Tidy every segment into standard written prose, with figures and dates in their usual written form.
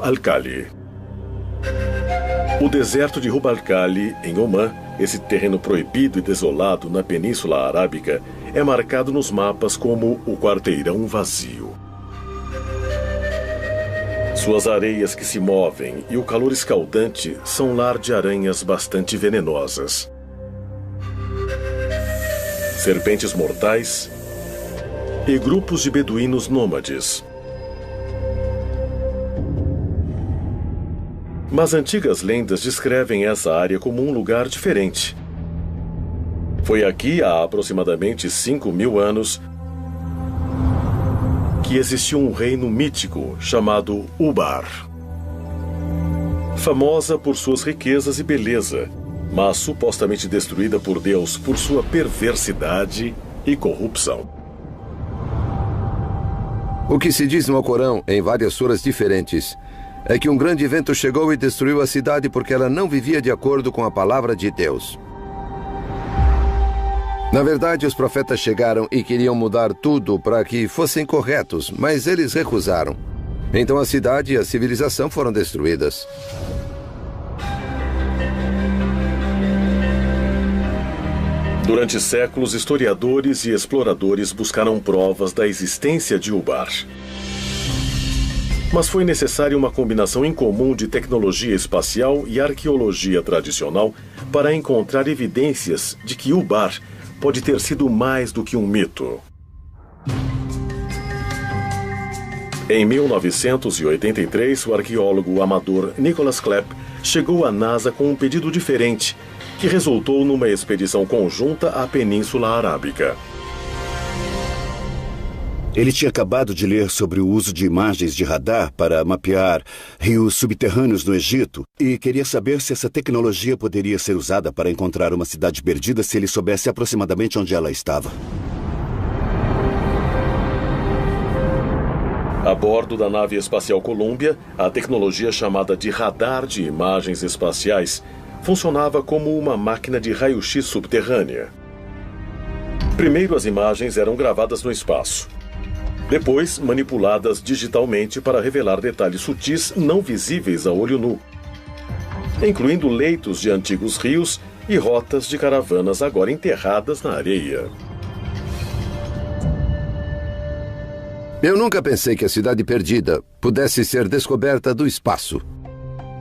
al-Khali. O deserto de Rub al-Khali, em Omã, esse terreno proibido e desolado na Península Arábica, é marcado nos mapas como o quarteirão vazio. Suas areias que se movem e o calor escaldante são lar de aranhas bastante venenosas, serpentes mortais e grupos de beduínos nômades. Mas antigas lendas descrevem essa área como um lugar diferente. Foi aqui, há aproximadamente 5.000 anos, que existiu um reino mítico chamado Ubar. Famosa por suas riquezas e beleza, mas supostamente destruída por Deus por sua perversidade e corrupção. O que se diz no Alcorão, em várias suras diferentes, é que um grande vento chegou e destruiu a cidade porque ela não vivia de acordo com a palavra de Deus. Na verdade, os profetas chegaram e queriam mudar tudo para que fossem corretos, mas eles recusaram. Então a cidade e a civilização foram destruídas. Durante séculos, historiadores e exploradores buscaram provas da existência de Ubar. Mas foi necessária uma combinação incomum de tecnologia espacial e arqueologia tradicional para encontrar evidências de que Ubar pode ter sido mais do que um mito. Em 1983, o arqueólogo amador Nicholas Klepp chegou à NASA com um pedido diferente, que resultou numa expedição conjunta à Península Arábica. Ele tinha acabado de ler sobre o uso de imagens de radar para mapear rios subterrâneos no Egito e queria saber se essa tecnologia poderia ser usada para encontrar uma cidade perdida se ele soubesse aproximadamente onde ela estava. A bordo da nave espacial Columbia, a tecnologia chamada de radar de imagens espaciais funcionava como uma máquina de raio-x subterrânea. Primeiro, as imagens eram gravadas no espaço. Depois, manipuladas digitalmente para revelar detalhes sutis não visíveis a olho nu, incluindo leitos de antigos rios e rotas de caravanas agora enterradas na areia. Eu nunca pensei que a cidade perdida pudesse ser descoberta do espaço.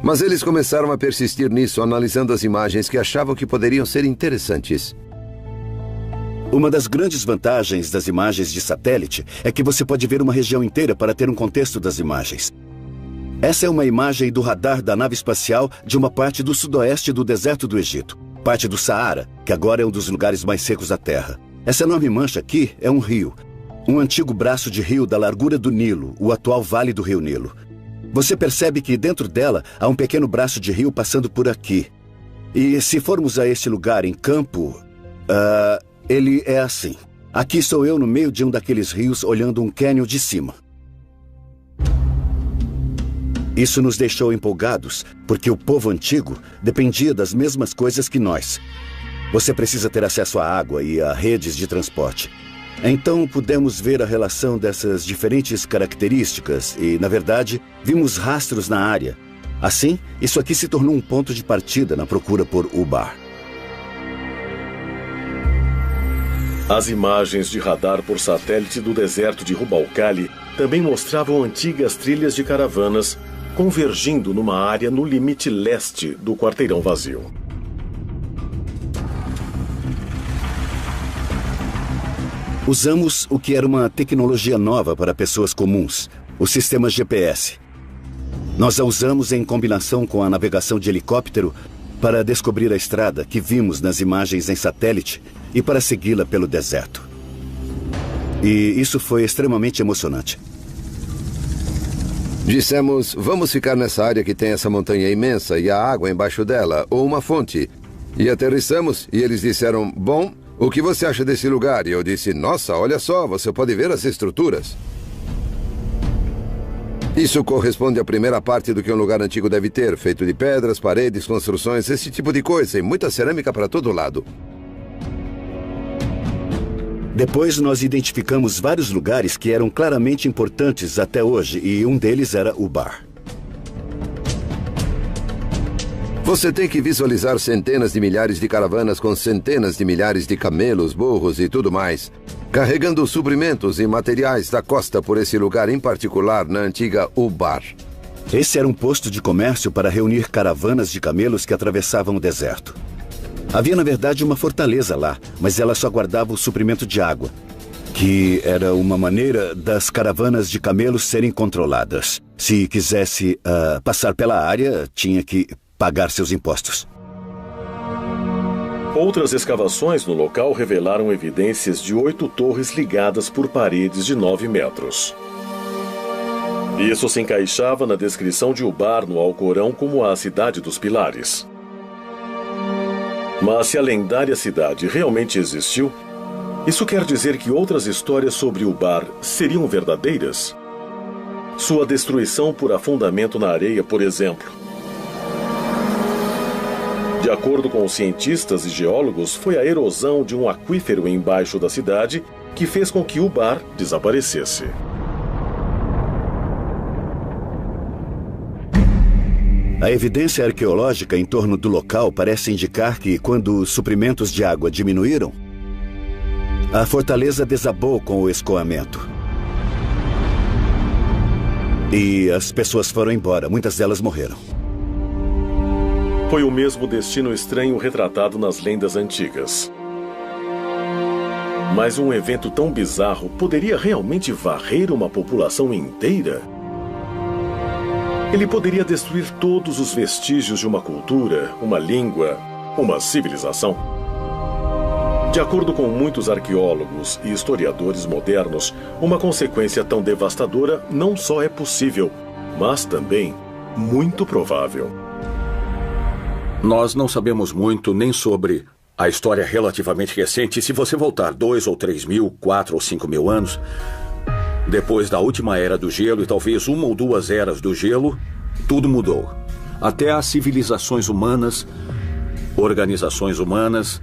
Mas eles começaram a persistir nisso, analisando as imagens que achavam que poderiam ser interessantes. Uma das grandes vantagens das imagens de satélite é que você pode ver uma região inteira para ter um contexto das imagens. Essa é uma imagem do radar da nave espacial de uma parte do sudoeste do deserto do Egito, parte do Saara, que agora é um dos lugares mais secos da Terra. Essa enorme mancha aqui é um rio, um antigo braço de rio da largura do Nilo, o atual Vale do Rio Nilo. Você percebe que dentro dela há um pequeno braço de rio passando por aqui. E se formos a este lugar em campo, ele é assim. Aqui sou eu no meio de um daqueles rios olhando um cânion de cima. Isso nos deixou empolgados, porque o povo antigo dependia das mesmas coisas que nós. Você precisa ter acesso à água e a redes de transporte. Então pudemos ver a relação dessas diferentes características e, na verdade, vimos rastros na área. Assim, isso aqui se tornou um ponto de partida na procura por Ubar. As imagens de radar por satélite do deserto de Rub al-Khali também mostravam antigas trilhas de caravanas convergindo numa área no limite leste do quarteirão vazio. Usamos o que era uma tecnologia nova para pessoas comuns, o sistema GPS. Nós a usamos em combinação com a navegação de helicóptero para descobrir a estrada que vimos nas imagens em satélite e para segui-la pelo deserto. E isso foi extremamente emocionante. Dissemos, vamos ficar nessa área que tem essa montanha imensa e a água embaixo dela, ou uma fonte. E aterrissamos e eles disseram, bom, o que você acha desse lugar? E eu disse, nossa, olha só, você pode ver as estruturas. Isso corresponde à primeira parte do que um lugar antigo deve ter, feito de pedras, paredes, construções, esse tipo de coisa, e muita cerâmica para todo lado. Depois nós identificamos vários lugares que eram claramente importantes até hoje, e um deles era Ubar. Você tem que visualizar centenas de milhares de caravanas com centenas de milhares de camelos, burros e tudo mais, carregando suprimentos e materiais da costa por esse lugar em particular na antiga Ubar. Esse era um posto de comércio para reunir caravanas de camelos que atravessavam o deserto. Havia, na verdade, uma fortaleza lá, mas ela só guardava o suprimento de água, que era uma maneira das caravanas de camelos serem controladas. Se quisesse passar pela área, tinha que pagar seus impostos. Outras escavações no local revelaram evidências de 8 torres ligadas por paredes de 9 metros. Isso se encaixava na descrição de Ubar no Alcorão como a cidade dos pilares. Mas se a lendária cidade realmente existiu, isso quer dizer que outras histórias sobre Ubar seriam verdadeiras? Sua destruição por afundamento na areia, por exemplo. De acordo com os cientistas e geólogos, foi a erosão de um aquífero embaixo da cidade que fez com que Ubar desaparecesse. A evidência arqueológica em torno do local parece indicar que, quando os suprimentos de água diminuíram, a fortaleza desabou com o escoamento. E as pessoas foram embora, muitas delas morreram. Foi o mesmo destino estranho retratado nas lendas antigas. Mas um evento tão bizarro poderia realmente varrer uma população inteira? Ele poderia destruir todos os vestígios de uma cultura, uma língua, uma civilização? De acordo com muitos arqueólogos e historiadores modernos, uma consequência tão devastadora não só é possível, mas também muito provável. Nós não sabemos muito nem sobre a história relativamente recente. Se você voltar 2 ou 3 mil, 4 ou 5 mil anos, depois da última era do gelo e talvez 1 ou 2 eras do gelo, tudo mudou. Até as civilizações humanas, organizações humanas,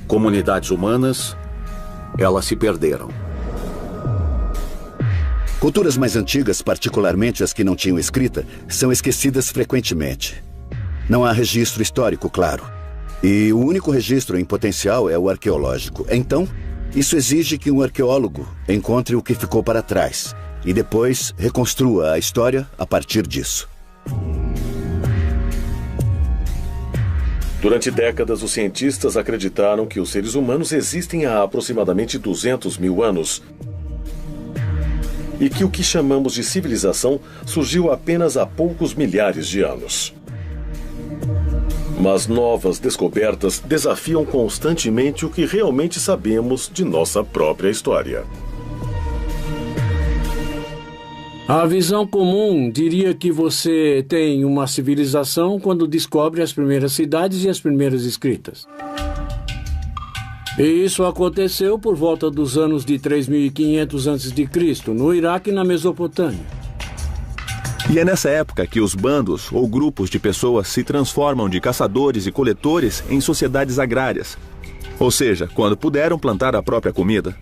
comunidades humanas, elas se perderam. Culturas mais antigas, particularmente as que não tinham escrita, são esquecidas frequentemente. Não há registro histórico, claro. E o único registro em potencial é o arqueológico. Então, isso exige que um arqueólogo encontre o que ficou para trás e depois reconstrua a história a partir disso. Durante décadas, os cientistas acreditaram que os seres humanos existem há aproximadamente 200 mil anos e que o que chamamos de civilização surgiu apenas há poucos milhares de anos. Mas novas descobertas desafiam constantemente o que realmente sabemos de nossa própria história. A visão comum diria que você tem uma civilização quando descobre as primeiras cidades e as primeiras escritas. E isso aconteceu por volta dos anos de 3.500 a.C., no Iraque e na Mesopotâmia. E é nessa época que os bandos ou grupos de pessoas se transformam de caçadores e coletores em sociedades agrárias. Ou seja, quando puderam plantar a própria comida.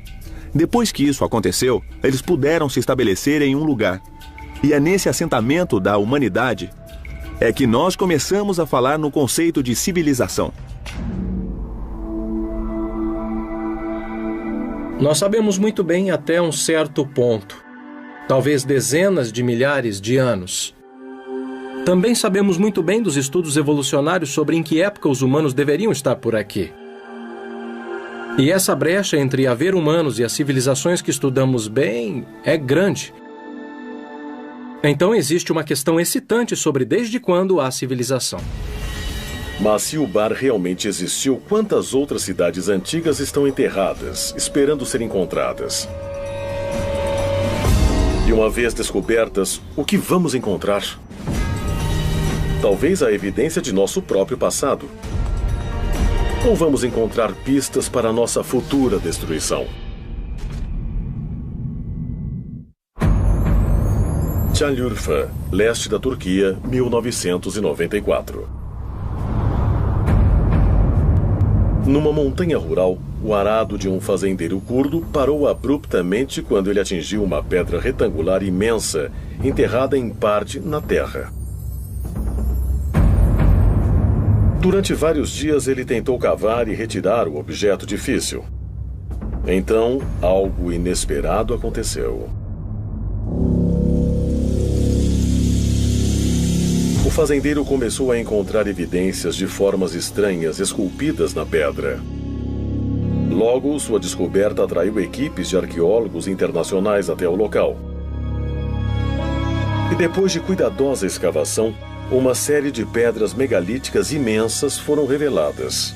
Depois que isso aconteceu, eles puderam se estabelecer em um lugar. E é nesse assentamento da humanidade é que nós começamos a falar no conceito de civilização. Nós sabemos muito bem até um certo ponto. Talvez dezenas de milhares de anos. Também sabemos muito bem dos estudos evolucionários sobre em que época os humanos deveriam estar por aqui. E essa brecha entre haver humanos e as civilizações que estudamos bem é grande. Então existe uma questão excitante sobre desde quando há civilização. Mas se Ubar realmente existiu, quantas outras cidades antigas estão enterradas, esperando ser encontradas? E uma vez descobertas, o que vamos encontrar? Talvez a evidência de nosso próprio passado. Ou vamos encontrar pistas para nossa futura destruição? Çayırfa, leste da Turquia, 1994. Numa montanha rural, o arado de um fazendeiro curdo parou abruptamente quando ele atingiu uma pedra retangular imensa, enterrada em parte na terra. Durante vários dias, ele tentou cavar e retirar o objeto difícil. Então, algo inesperado aconteceu. O fazendeiro começou a encontrar evidências de formas estranhas esculpidas na pedra. Logo, sua descoberta atraiu equipes de arqueólogos internacionais até o local. E depois de cuidadosa escavação, uma série de pedras megalíticas imensas foram reveladas.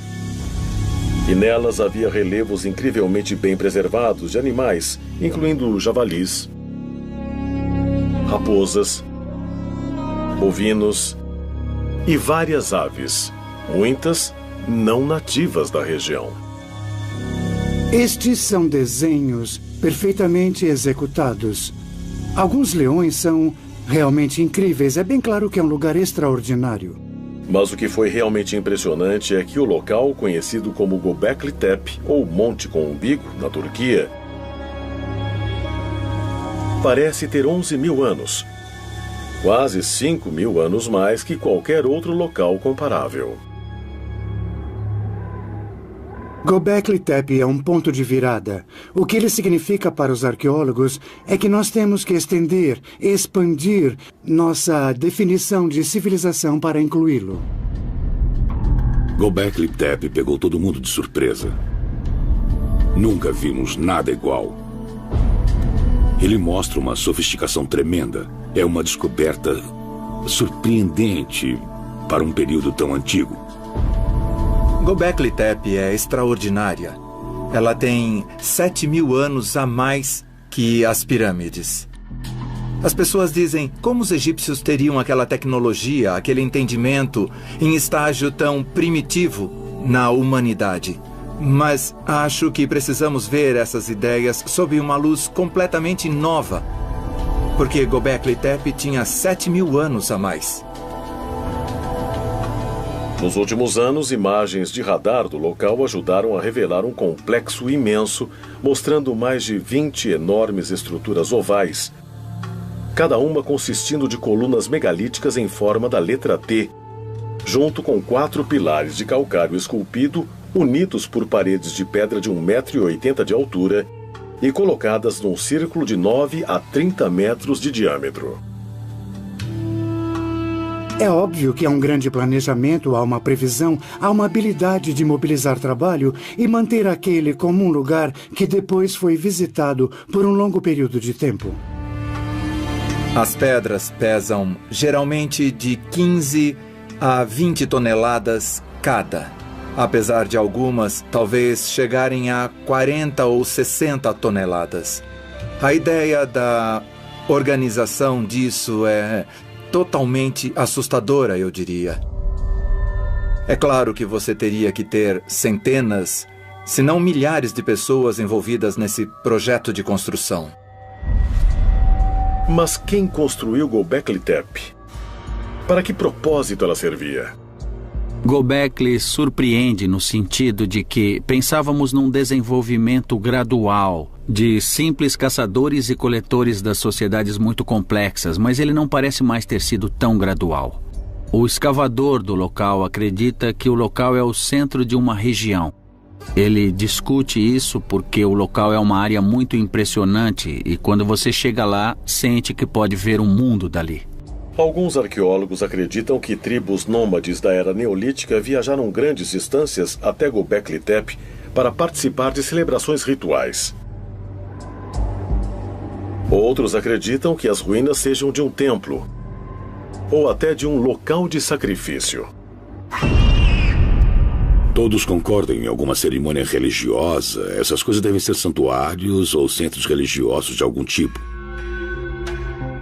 E nelas havia relevos incrivelmente bem preservados de animais, incluindo javalis, raposas, bovinos e várias aves, muitas não nativas da região. Estes são desenhos perfeitamente executados. Alguns leões são realmente incríveis. É bem claro que é um lugar extraordinário. Mas o que foi realmente impressionante é que o local, conhecido como Göbekli Tepe, ou Monte com Umbigo, na Turquia, parece ter 11.000 anos. Quase 5.000 anos mais que qualquer outro local comparável. Göbekli Tepe é um ponto de virada. O que ele significa para os arqueólogos é que nós temos que estender, expandir nossa definição de civilização para incluí-lo. Göbekli Tepe pegou todo mundo de surpresa. Nunca vimos nada igual. Ele mostra uma sofisticação tremenda. É uma descoberta surpreendente para um período tão antigo. Göbekli Tepe é extraordinária. Ela tem 7.000 anos a mais que as pirâmides. As pessoas dizem como os egípcios teriam aquela tecnologia, aquele entendimento em estágio tão primitivo na humanidade. Mas acho que precisamos ver essas ideias sob uma luz completamente nova. Porque Göbekli Tepe tinha 7.000 anos a mais. Nos últimos anos, imagens de radar do local ajudaram a revelar um complexo imenso, mostrando mais de 20 enormes estruturas ovais, cada uma consistindo de colunas megalíticas em forma da letra T, junto com 4 pilares de calcário esculpido, unidos por paredes de pedra de 1,80 m de altura e colocadas num círculo de 9 a 30 metros de diâmetro. É óbvio que há um grande planejamento, há uma previsão, há uma habilidade de mobilizar trabalho e manter aquele como um lugar que depois foi visitado por um longo período de tempo. As pedras pesam geralmente de 15 a 20 toneladas cada, apesar de algumas talvez chegarem a 40 ou 60 toneladas. A ideia da organização disso é totalmente assustadora, eu diria. É claro que você teria que ter centenas, se não milhares de pessoas envolvidas nesse projeto de construção. Mas quem construiu Göbekli Tepe? Para que propósito ela servia? Göbekli surpreende no sentido de que pensávamos num desenvolvimento gradual de simples caçadores e coletores das sociedades muito complexas, mas ele não parece mais ter sido tão gradual. O escavador do local acredita que o local é o centro de uma região. Ele discute isso porque o local é uma área muito impressionante e quando você chega lá, sente que pode ver o mundo dali. Alguns arqueólogos acreditam que tribos nômades da era neolítica viajaram grandes distâncias até Göbekli Tepe para participar de celebrações rituais. Outros acreditam que as ruínas sejam de um templo ou até de um local de sacrifício. Todos concordam em alguma cerimônia religiosa. Essas coisas devem ser santuários ou centros religiosos de algum tipo.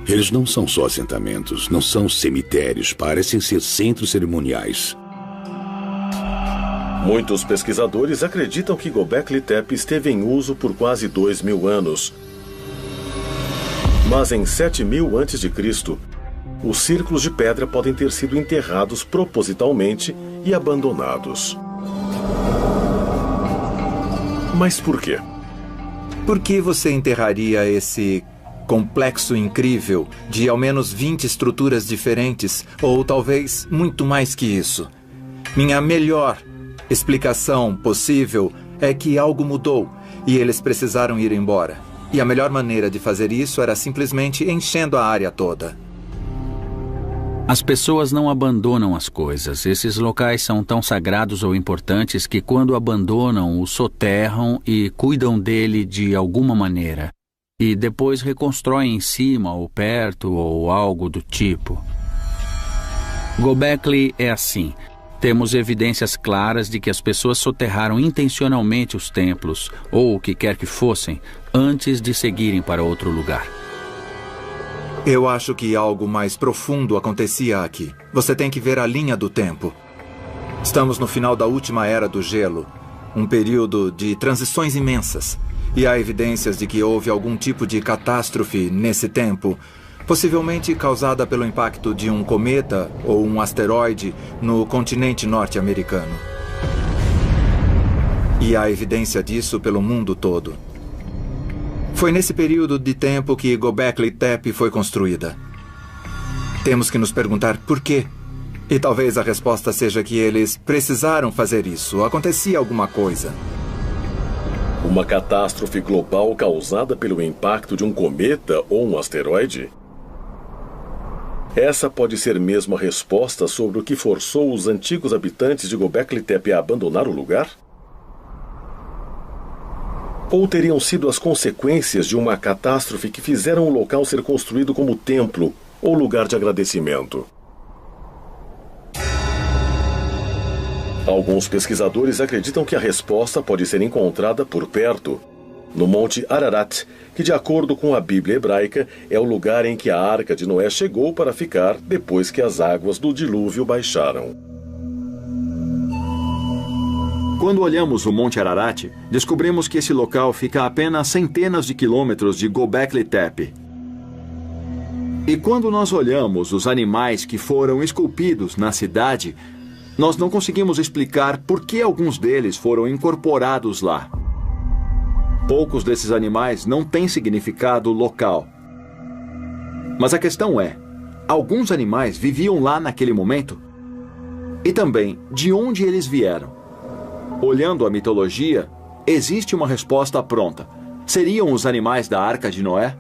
Eles não são só assentamentos, não são cemitérios, parecem ser centros cerimoniais. Muitos pesquisadores acreditam que Göbekli Tepe esteve em uso por quase 2.000 anos. Mas em 7.000 a.C., os círculos de pedra podem ter sido enterrados propositalmente e abandonados. Mas por quê? Por que você enterraria esse complexo incrível de ao menos 20 estruturas diferentes, ou talvez muito mais que isso? Minha melhor explicação possível é que algo mudou e eles precisaram ir embora. E a melhor maneira de fazer isso era simplesmente enchendo a área toda. As pessoas não abandonam as coisas. Esses locais são tão sagrados ou importantes que, quando abandonam, o soterram e cuidam dele de alguma maneira. E depois reconstroem em cima ou perto ou algo do tipo. Göbekli é assim. Temos evidências claras de que as pessoas soterraram intencionalmente os templos, ou o que quer que fossem, antes de seguirem para outro lugar. Eu acho que algo mais profundo acontecia aqui. Você tem que ver a linha do tempo. Estamos no final da última era do gelo, um período de transições imensas. E há evidências de que houve algum tipo de catástrofe nesse tempo, possivelmente causada pelo impacto de um cometa ou um asteroide no continente norte-americano. E há evidência disso pelo mundo todo. Foi nesse período de tempo que Göbekli Tepe foi construída. Temos que nos perguntar por quê. E talvez a resposta seja que eles precisaram fazer isso. Acontecia alguma coisa. Uma catástrofe global causada pelo impacto de um cometa ou um asteroide? Essa pode ser mesmo a resposta sobre o que forçou os antigos habitantes de Göbekli Tepe a abandonar o lugar? Ou teriam sido as consequências de uma catástrofe que fizeram o local ser construído como templo ou lugar de agradecimento? Alguns pesquisadores acreditam que a resposta pode ser encontrada por perto, no Monte Ararat, que, de acordo com a Bíblia hebraica, é o lugar em que a Arca de Noé chegou para ficar depois que as águas do dilúvio baixaram. Quando olhamos o Monte Ararat, descobrimos que esse local fica a apenas centenas de quilômetros de Göbekli Tepe. E quando nós olhamos os animais que foram esculpidos na cidade, nós não conseguimos explicar por que alguns deles foram incorporados lá. Poucos desses animais não têm significado local. Mas a questão é, alguns animais viviam lá naquele momento? E também, de onde eles vieram? Olhando a mitologia, existe uma resposta pronta. Seriam os animais da Arca de Noé?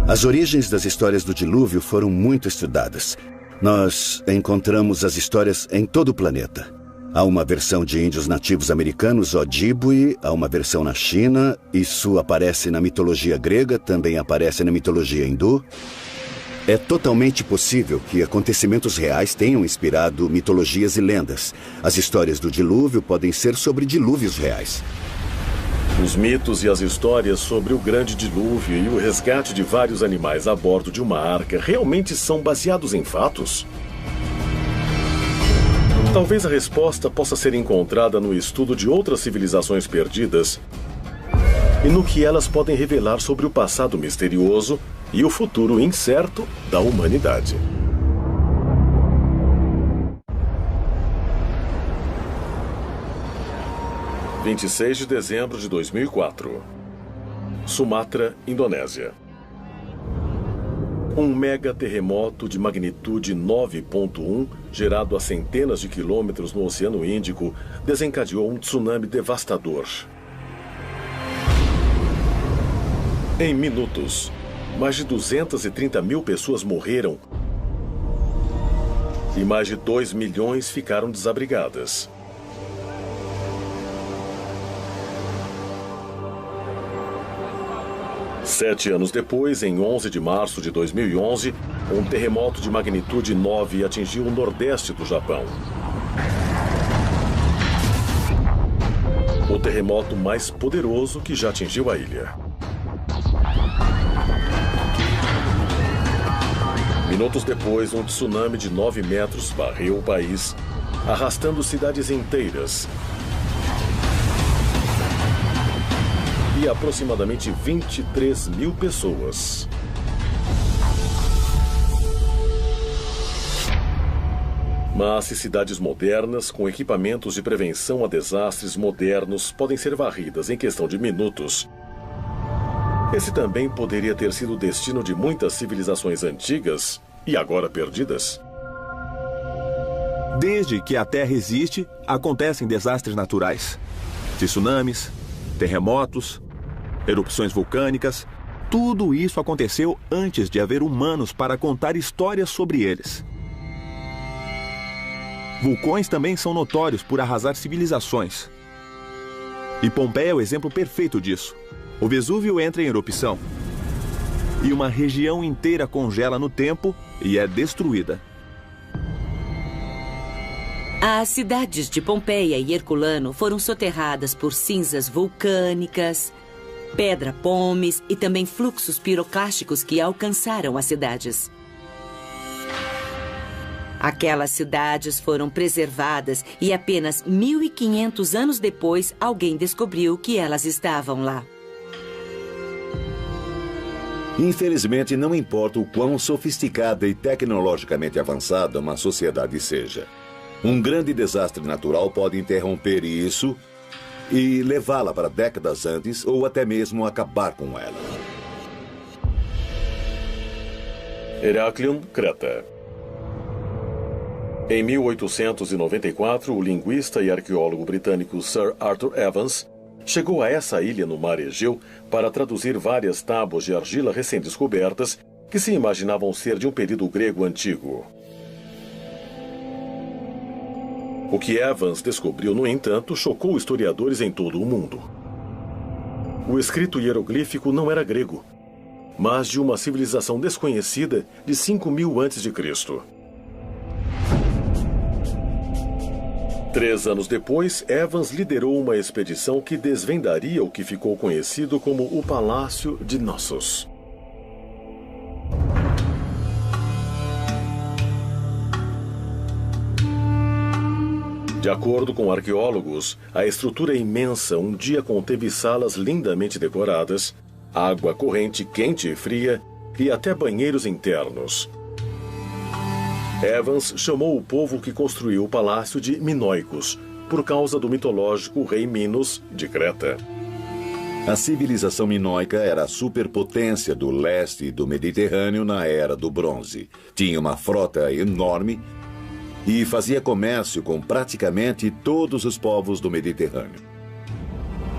As origens das histórias do dilúvio foram muito estudadas. Nós encontramos as histórias em todo o planeta. Há uma versão de índios nativos americanos, Ojibwe, há uma versão na China, isso aparece na mitologia grega, também aparece na mitologia hindu. É totalmente possível que acontecimentos reais tenham inspirado mitologias e lendas. As histórias do dilúvio podem ser sobre dilúvios reais. Os mitos e as histórias sobre o grande dilúvio e o resgate de vários animais a bordo de uma arca realmente são baseados em fatos? Talvez a resposta possa ser encontrada no estudo de outras civilizações perdidas e no que elas podem revelar sobre o passado misterioso e o futuro incerto da humanidade. – 26 de dezembro de 2004. Sumatra, Indonésia. Um mega terremoto de magnitude 9.1, gerado a centenas de quilômetros no Oceano Índico, desencadeou um tsunami devastador. Em minutos, mais de 230 mil pessoas morreram e mais de 2 milhões ficaram desabrigadas. Sete anos depois, em 11 de março de 2011, um terremoto de magnitude 9 atingiu o nordeste do Japão. O terremoto mais poderoso que já atingiu a ilha. Minutos depois, um tsunami de 9 metros varreu o país, arrastando cidades inteiras. E aproximadamente 23 mil pessoas. Mas se cidades modernas, com equipamentos de prevenção a desastres modernos, podem ser varridas em questão de minutos, esse também poderia ter sido o destino de muitas civilizações antigas e agora perdidas. Desde que a Terra existe, acontecem desastres naturais. Tsunamis, terremotos, erupções vulcânicas. Tudo isso aconteceu antes de haver humanos para contar histórias sobre eles. Vulcões também são notórios por arrasar civilizações. E Pompeia é o exemplo perfeito disso. O Vesúvio entra em erupção. E uma região inteira congela no tempo e é destruída. As cidades de Pompeia e Herculano foram soterradas por cinzas vulcânicas, pedra-pomes e também fluxos piroclásticos que alcançaram as cidades. Aquelas cidades foram preservadas e apenas 1.500 anos depois alguém descobriu que elas estavam lá. Infelizmente, não importa o quão sofisticada e tecnologicamente avançada uma sociedade seja. Um grande desastre natural pode interromper isso e levá-la para décadas antes ou até mesmo acabar com ela. Heraklion, Creta. Em 1894, o linguista e arqueólogo britânico Sir Arthur Evans chegou a essa ilha no mar Egeu para traduzir várias tábuas de argila recém-descobertas que se imaginavam ser de um período grego antigo. O que Evans descobriu, no entanto, chocou historiadores em todo o mundo. O escrito hieroglífico não era grego, mas de uma civilização desconhecida de 5.000 a.C. 3 anos depois, Evans liderou uma expedição que desvendaria o que ficou conhecido como o Palácio de Knossos. De acordo com arqueólogos, a estrutura imensa um dia conteve salas lindamente decoradas, água corrente quente e fria e até banheiros internos. Evans chamou o povo que construiu o palácio de Minoicos, por causa do mitológico rei Minos, de Creta. A civilização minoica era a superpotência do leste do Mediterrâneo na Era do Bronze. Tinha uma frota enorme e fazia comércio com praticamente todos os povos do Mediterrâneo.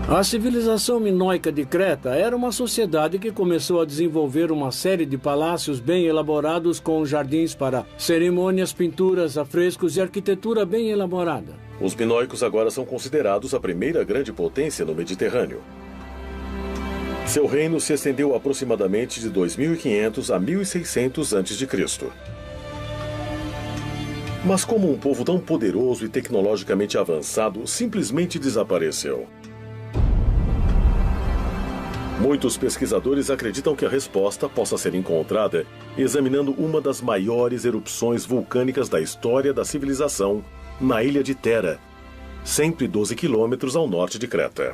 A civilização minoica de Creta era uma sociedade que começou a desenvolver uma série de palácios bem elaborados com jardins para cerimônias, pinturas, afrescos e arquitetura bem elaborada. Os minoicos agora são considerados a primeira grande potência no Mediterrâneo. Seu reino se estendeu aproximadamente de 2.500 a 1.600 a.C. Mas como um povo tão poderoso e tecnologicamente avançado simplesmente desapareceu? Muitos pesquisadores acreditam que a resposta possa ser encontrada examinando uma das maiores erupções vulcânicas da história da civilização, na ilha de Thera, 112 quilômetros ao norte de Creta.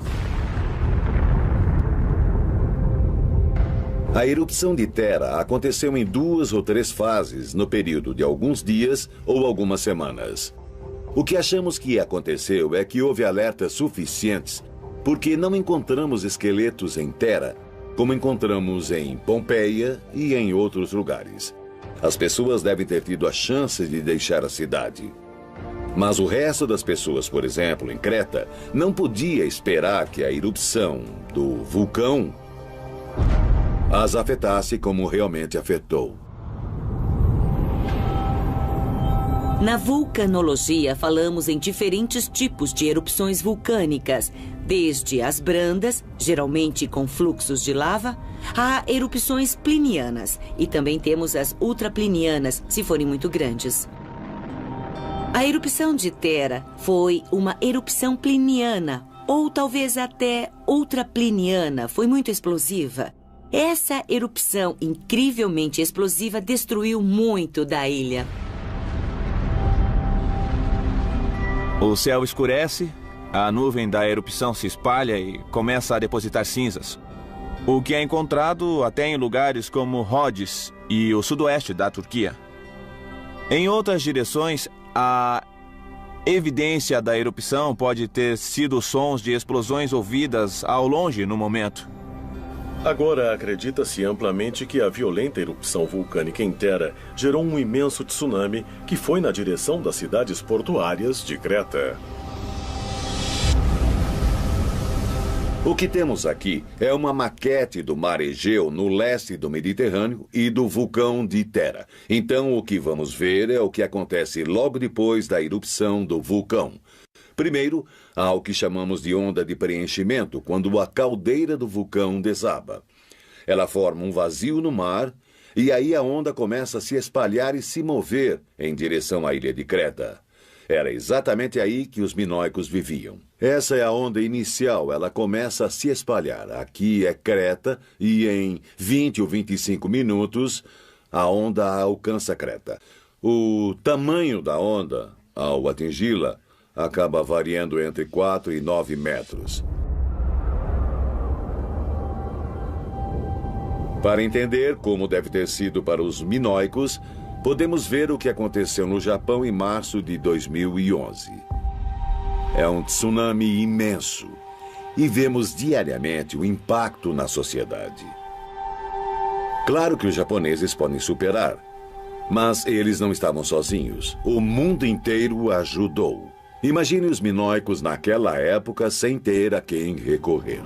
A erupção de Thera aconteceu em 2 ou 3 fases, no período de alguns dias ou algumas semanas. O que achamos que aconteceu é que houve alertas suficientes porque não encontramos esqueletos em Thera, como encontramos em Pompeia e em outros lugares. As pessoas devem ter tido a chance de deixar a cidade. Mas o resto das pessoas, por exemplo, em Creta, não podia esperar que a erupção do vulcão as afetasse como realmente afetou. Na vulcanologia, falamos em diferentes tipos de erupções vulcânicas, desde as brandas, geralmente com fluxos de lava, a erupções plinianas, e também temos as ultraplinianas, se forem muito grandes. A erupção de Thera foi uma erupção pliniana, ou talvez até ultrapliniana, foi muito explosiva. Essa erupção incrivelmente explosiva destruiu muito da ilha. O céu escurece, a nuvem da erupção se espalha e começa a depositar cinzas. O que é encontrado até em lugares como Rhodes e o sudoeste da Turquia. Em outras direções, a evidência da erupção pode ter sido sons de explosões ouvidas ao longe no momento. Agora acredita-se amplamente que a violenta erupção vulcânica em Terra gerou um imenso tsunami que foi na direção das cidades portuárias de Creta. O que temos aqui é uma maquete do mar Egeu no leste do Mediterrâneo e do vulcão de Terra. Então, o que vamos ver é o que acontece logo depois da erupção do vulcão. Primeiro, há o que chamamos de onda de preenchimento, quando a caldeira do vulcão desaba. Ela forma um vazio no mar e aí a onda começa a se espalhar e se mover em direção à ilha de Creta. Era exatamente aí que os minoicos viviam. Essa é a onda inicial, ela começa a se espalhar. Aqui é Creta e em 20 ou 25 minutos a onda alcança Creta. O tamanho da onda, ao atingi-la, acaba variando entre 4 e 9 metros. Para entender como deve ter sido para os minoicos, podemos ver o que aconteceu no Japão em março de 2011. É um tsunami imenso e vemos diariamente o impacto na sociedade. Claro que os japoneses podem superar, mas eles não estavam sozinhos. O mundo inteiro ajudou. Imagine os minoicos naquela época sem ter a quem recorrer.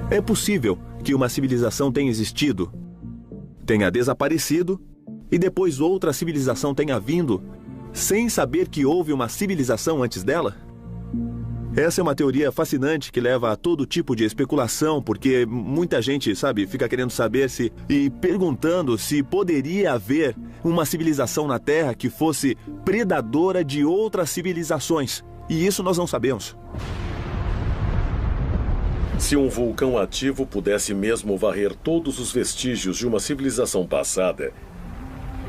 É possível que uma civilização tenha existido, tenha desaparecido e depois outra civilização tenha vindo sem saber que houve uma civilização antes dela? Essa é uma teoria fascinante que leva a todo tipo de especulação, porque muita gente, fica querendo saber e perguntando se poderia haver uma civilização na Terra que fosse predadora de outras civilizações. E isso nós não sabemos. Se um vulcão ativo pudesse mesmo varrer todos os vestígios de uma civilização passada,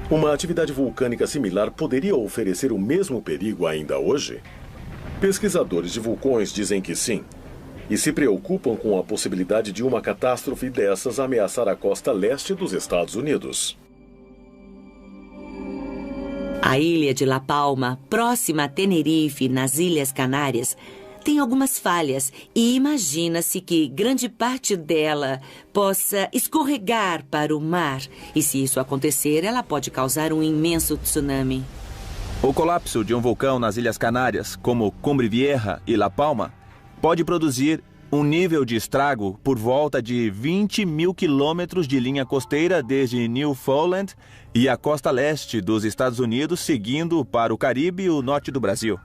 uma atividade vulcânica similar poderia oferecer o mesmo perigo ainda hoje? Pesquisadores de vulcões dizem que sim, e se preocupam com a possibilidade de uma catástrofe dessas ameaçar a costa leste dos Estados Unidos. A ilha de La Palma, próxima a Tenerife, nas Ilhas Canárias, tem algumas falhas e imagina-se que grande parte dela possa escorregar para o mar. E se isso acontecer, ela pode causar um imenso tsunami. O colapso de um vulcão nas Ilhas Canárias, como Cumbre Vieja e La Palma, pode produzir um nível de estrago por volta de 20 mil quilômetros de linha costeira desde Newfoundland e a costa leste dos Estados Unidos, seguindo para o Caribe e o norte do Brasil.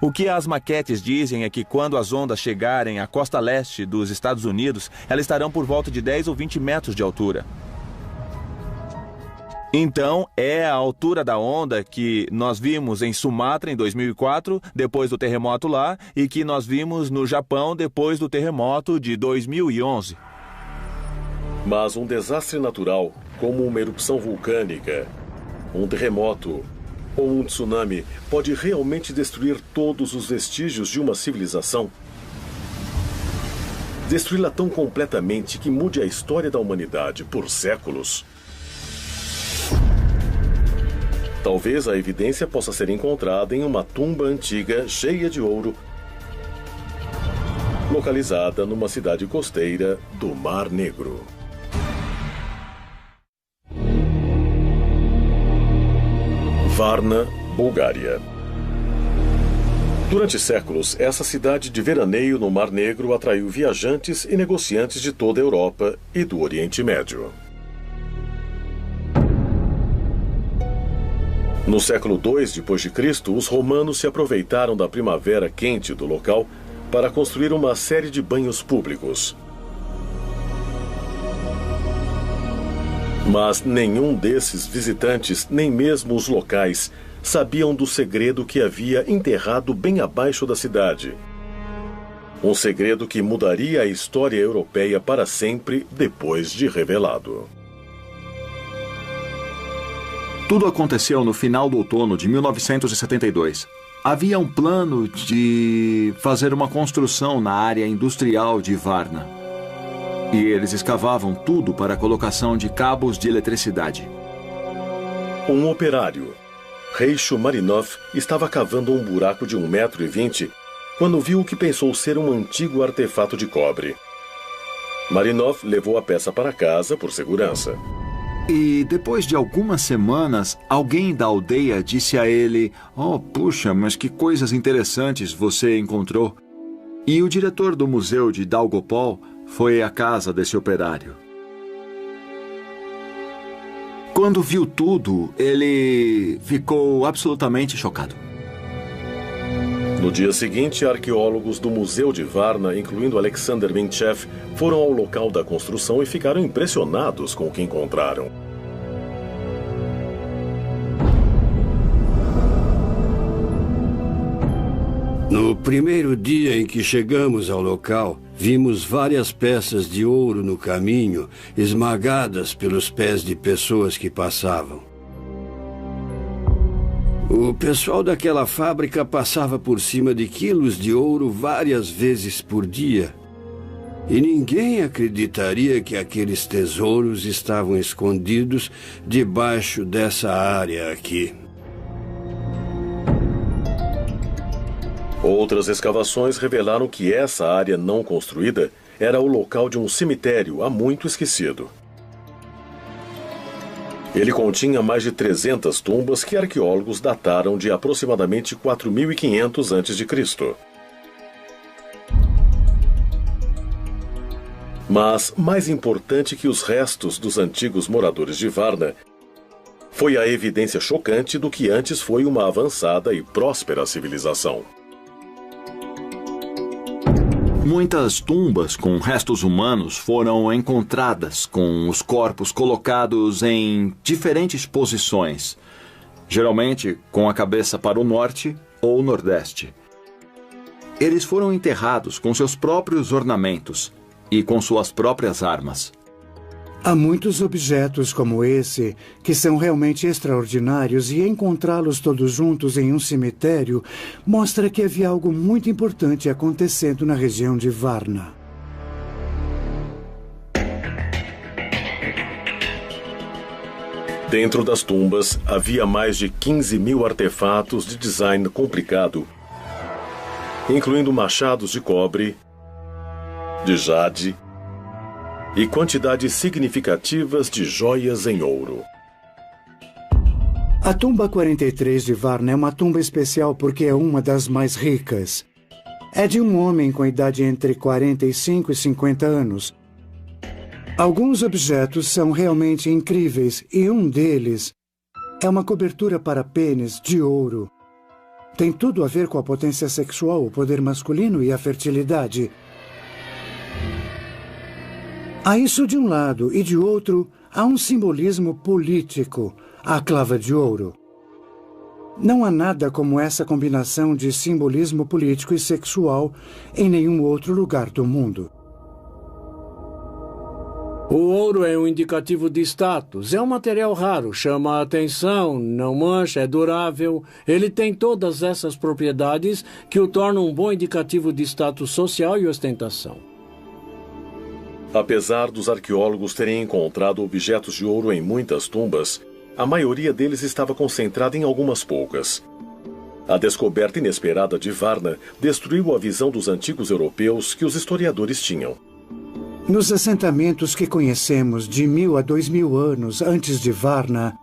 O que as maquetes dizem é que quando as ondas chegarem à costa leste dos Estados Unidos, elas estarão por volta de 10 ou 20 metros de altura. Então, é a altura da onda que nós vimos em Sumatra em 2004, depois do terremoto lá, e que nós vimos no Japão depois do terremoto de 2011. Mas um desastre natural, como uma erupção vulcânica, um terremoto ou um tsunami, pode realmente destruir todos os vestígios de uma civilização? Destruí-la tão completamente que mude a história da humanidade por séculos? Talvez a evidência possa ser encontrada em uma tumba antiga cheia de ouro, localizada numa cidade costeira do Mar Negro. Varna, Bulgária. Durante séculos, essa cidade de veraneio no Mar Negro atraiu viajantes e negociantes de toda a Europa e do Oriente Médio. No século II d.C., os romanos se aproveitaram da primavera quente do local para construir uma série de banhos públicos. Mas nenhum desses visitantes, nem mesmo os locais, sabiam do segredo que havia enterrado bem abaixo da cidade. Um segredo que mudaria a história europeia para sempre depois de revelado. Tudo aconteceu no final do outono de 1972. Havia um plano de fazer uma construção na área industrial de Varna. E eles escavavam tudo para a colocação de cabos de eletricidade. Um operário, Reicho Marinov estava cavando um buraco de 1,20 m quando viu o que pensou ser um antigo artefato de cobre. Marinov levou a peça para casa por segurança. E depois de algumas semanas, alguém da aldeia disse a ele: "Oh, puxa, mas que coisas interessantes você encontrou." E o diretor do museu de Daugopol foi à casa desse operário. Quando viu tudo, ele ficou absolutamente chocado. No dia seguinte, arqueólogos do Museu de Varna, incluindo Alexander Mintchev, foram ao local da construção e ficaram impressionados com o que encontraram. No primeiro dia em que chegamos ao local, vimos várias peças de ouro no caminho, esmagadas pelos pés de pessoas que passavam. O pessoal daquela fábrica passava por cima de quilos de ouro várias vezes por dia. E ninguém acreditaria que aqueles tesouros estavam escondidos debaixo dessa área aqui. Outras escavações revelaram que essa área não construída era o local de um cemitério há muito esquecido. Ele continha mais de 300 tumbas que arqueólogos dataram de aproximadamente 4.500 a.C. Mas, mais importante que os restos dos antigos moradores de Varna, foi a evidência chocante do que antes foi uma avançada e próspera civilização. Muitas tumbas com restos humanos foram encontradas, com os corpos colocados em diferentes posições, geralmente com a cabeça para o norte ou nordeste. Eles foram enterrados com seus próprios ornamentos e com suas próprias armas. Há muitos objetos como esse que são realmente extraordinários e encontrá-los todos juntos em um cemitério mostra que havia algo muito importante acontecendo na região de Varna. Dentro das tumbas havia mais de 15.000 artefatos de design complicado, incluindo machados de cobre, de jade e quantidades significativas de joias em ouro. A tumba 43 de Varna é uma tumba especial porque é uma das mais ricas. É de um homem com idade entre 45 e 50 anos. Alguns objetos são realmente incríveis e um deles é uma cobertura para pênis de ouro. Tem tudo a ver com a potência sexual, o poder masculino e a fertilidade. Há isso de um lado e de outro há um simbolismo político, a clava de ouro. Não há nada como essa combinação de simbolismo político e sexual em nenhum outro lugar do mundo. O ouro é um indicativo de status. É um material raro, chama a atenção, não mancha, é durável. Ele tem todas essas propriedades que o tornam um bom indicativo de status social e ostentação. Apesar dos arqueólogos terem encontrado objetos de ouro em muitas tumbas, a maioria deles estava concentrada em algumas poucas. A descoberta inesperada de Varna destruiu a visão dos antigos europeus que os historiadores tinham. Nos assentamentos que conhecemos de 1.000 a 2.000 anos antes de Varna,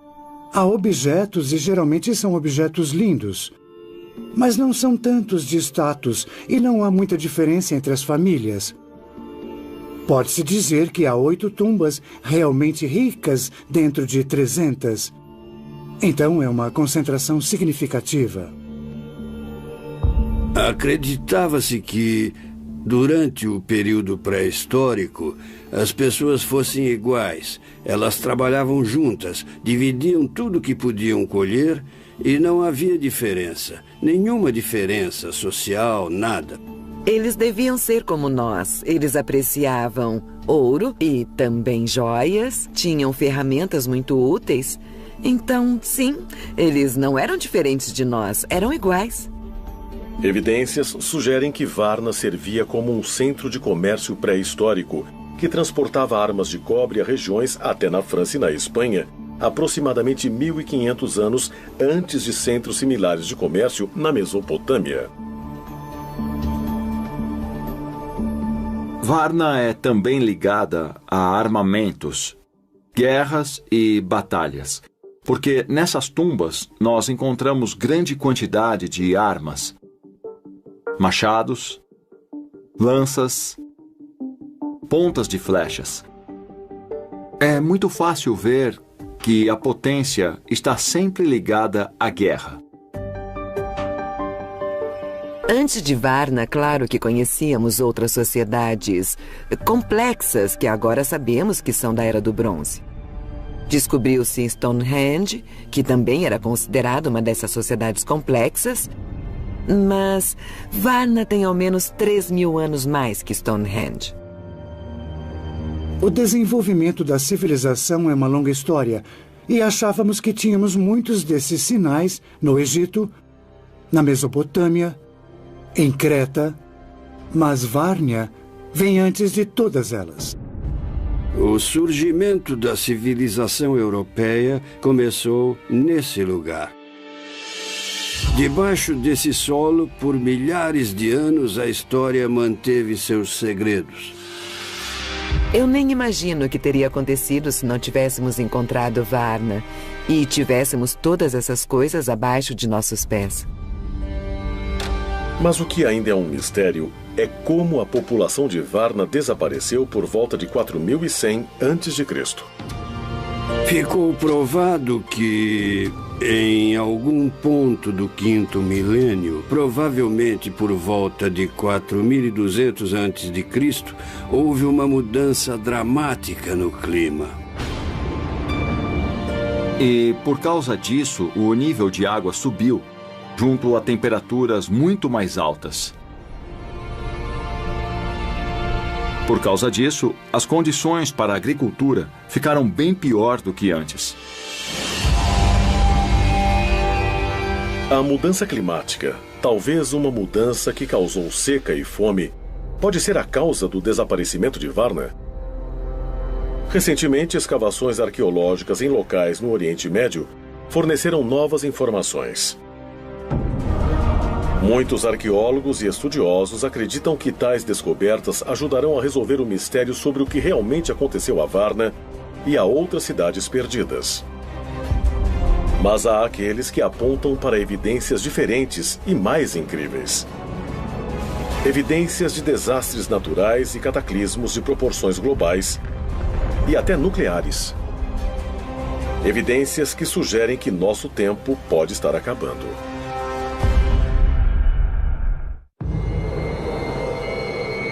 há objetos e geralmente são objetos lindos. Mas não são tantos de status e não há muita diferença entre as famílias. Pode-se dizer que há 8 tumbas realmente ricas dentro de 300. Então é uma concentração significativa. Acreditava-se que, durante o período pré-histórico, as pessoas fossem iguais. Elas trabalhavam juntas, dividiam tudo que podiam colher e não havia diferença. Nenhuma diferença social, nada. Eles deviam ser como nós. Eles apreciavam ouro e também joias, tinham ferramentas muito úteis. Então, sim, eles não eram diferentes de nós, eram iguais. Evidências sugerem que Varna servia como um centro de comércio pré-histórico que transportava armas de cobre a regiões até na França e na Espanha aproximadamente 1.500 anos antes de centros similares de comércio na Mesopotâmia. Varna é também ligada a armamentos, guerras e batalhas, porque nessas tumbas nós encontramos grande quantidade de armas, machados, lanças, pontas de flechas. É muito fácil ver que a potência está sempre ligada à guerra. Antes de Varna, claro que conhecíamos outras sociedades complexas que agora sabemos que são da Era do Bronze. Descobriu-se Stonehenge, que também era considerado uma dessas sociedades complexas, mas Varna tem ao menos 3.000 anos mais que Stonehenge. O desenvolvimento da civilização é uma longa história, e achávamos que tínhamos muitos desses sinais no Egito, na Mesopotâmia, em Creta, mas Várnia vem antes de todas elas. O surgimento da civilização europeia começou nesse lugar. Debaixo desse solo, por milhares de anos, a história manteve seus segredos. Eu nem imagino o que teria acontecido se não tivéssemos encontrado Varna e tivéssemos todas essas coisas abaixo de nossos pés. Mas o que ainda é um mistério é como a população de Varna desapareceu por volta de 4100 a.C. Ficou provado que, em algum ponto do 5º milênio, provavelmente por volta de 4200 a.C., houve uma mudança dramática no clima. E, por causa disso, o nível de água subiu, junto a temperaturas muito mais altas. Por causa disso, as condições para a agricultura ficaram bem pior do que antes. A mudança climática, talvez uma mudança que causou seca e fome, pode ser a causa do desaparecimento de Varna? Recentemente, escavações arqueológicas em locais no Oriente Médio forneceram novas informações. Muitos arqueólogos e estudiosos acreditam que tais descobertas ajudarão a resolver o mistério sobre o que realmente aconteceu a Varna e a outras cidades perdidas. Mas há aqueles que apontam para evidências diferentes e mais incríveis. Evidências de desastres naturais e cataclismos de proporções globais e até nucleares. Evidências que sugerem que nosso tempo pode estar acabando.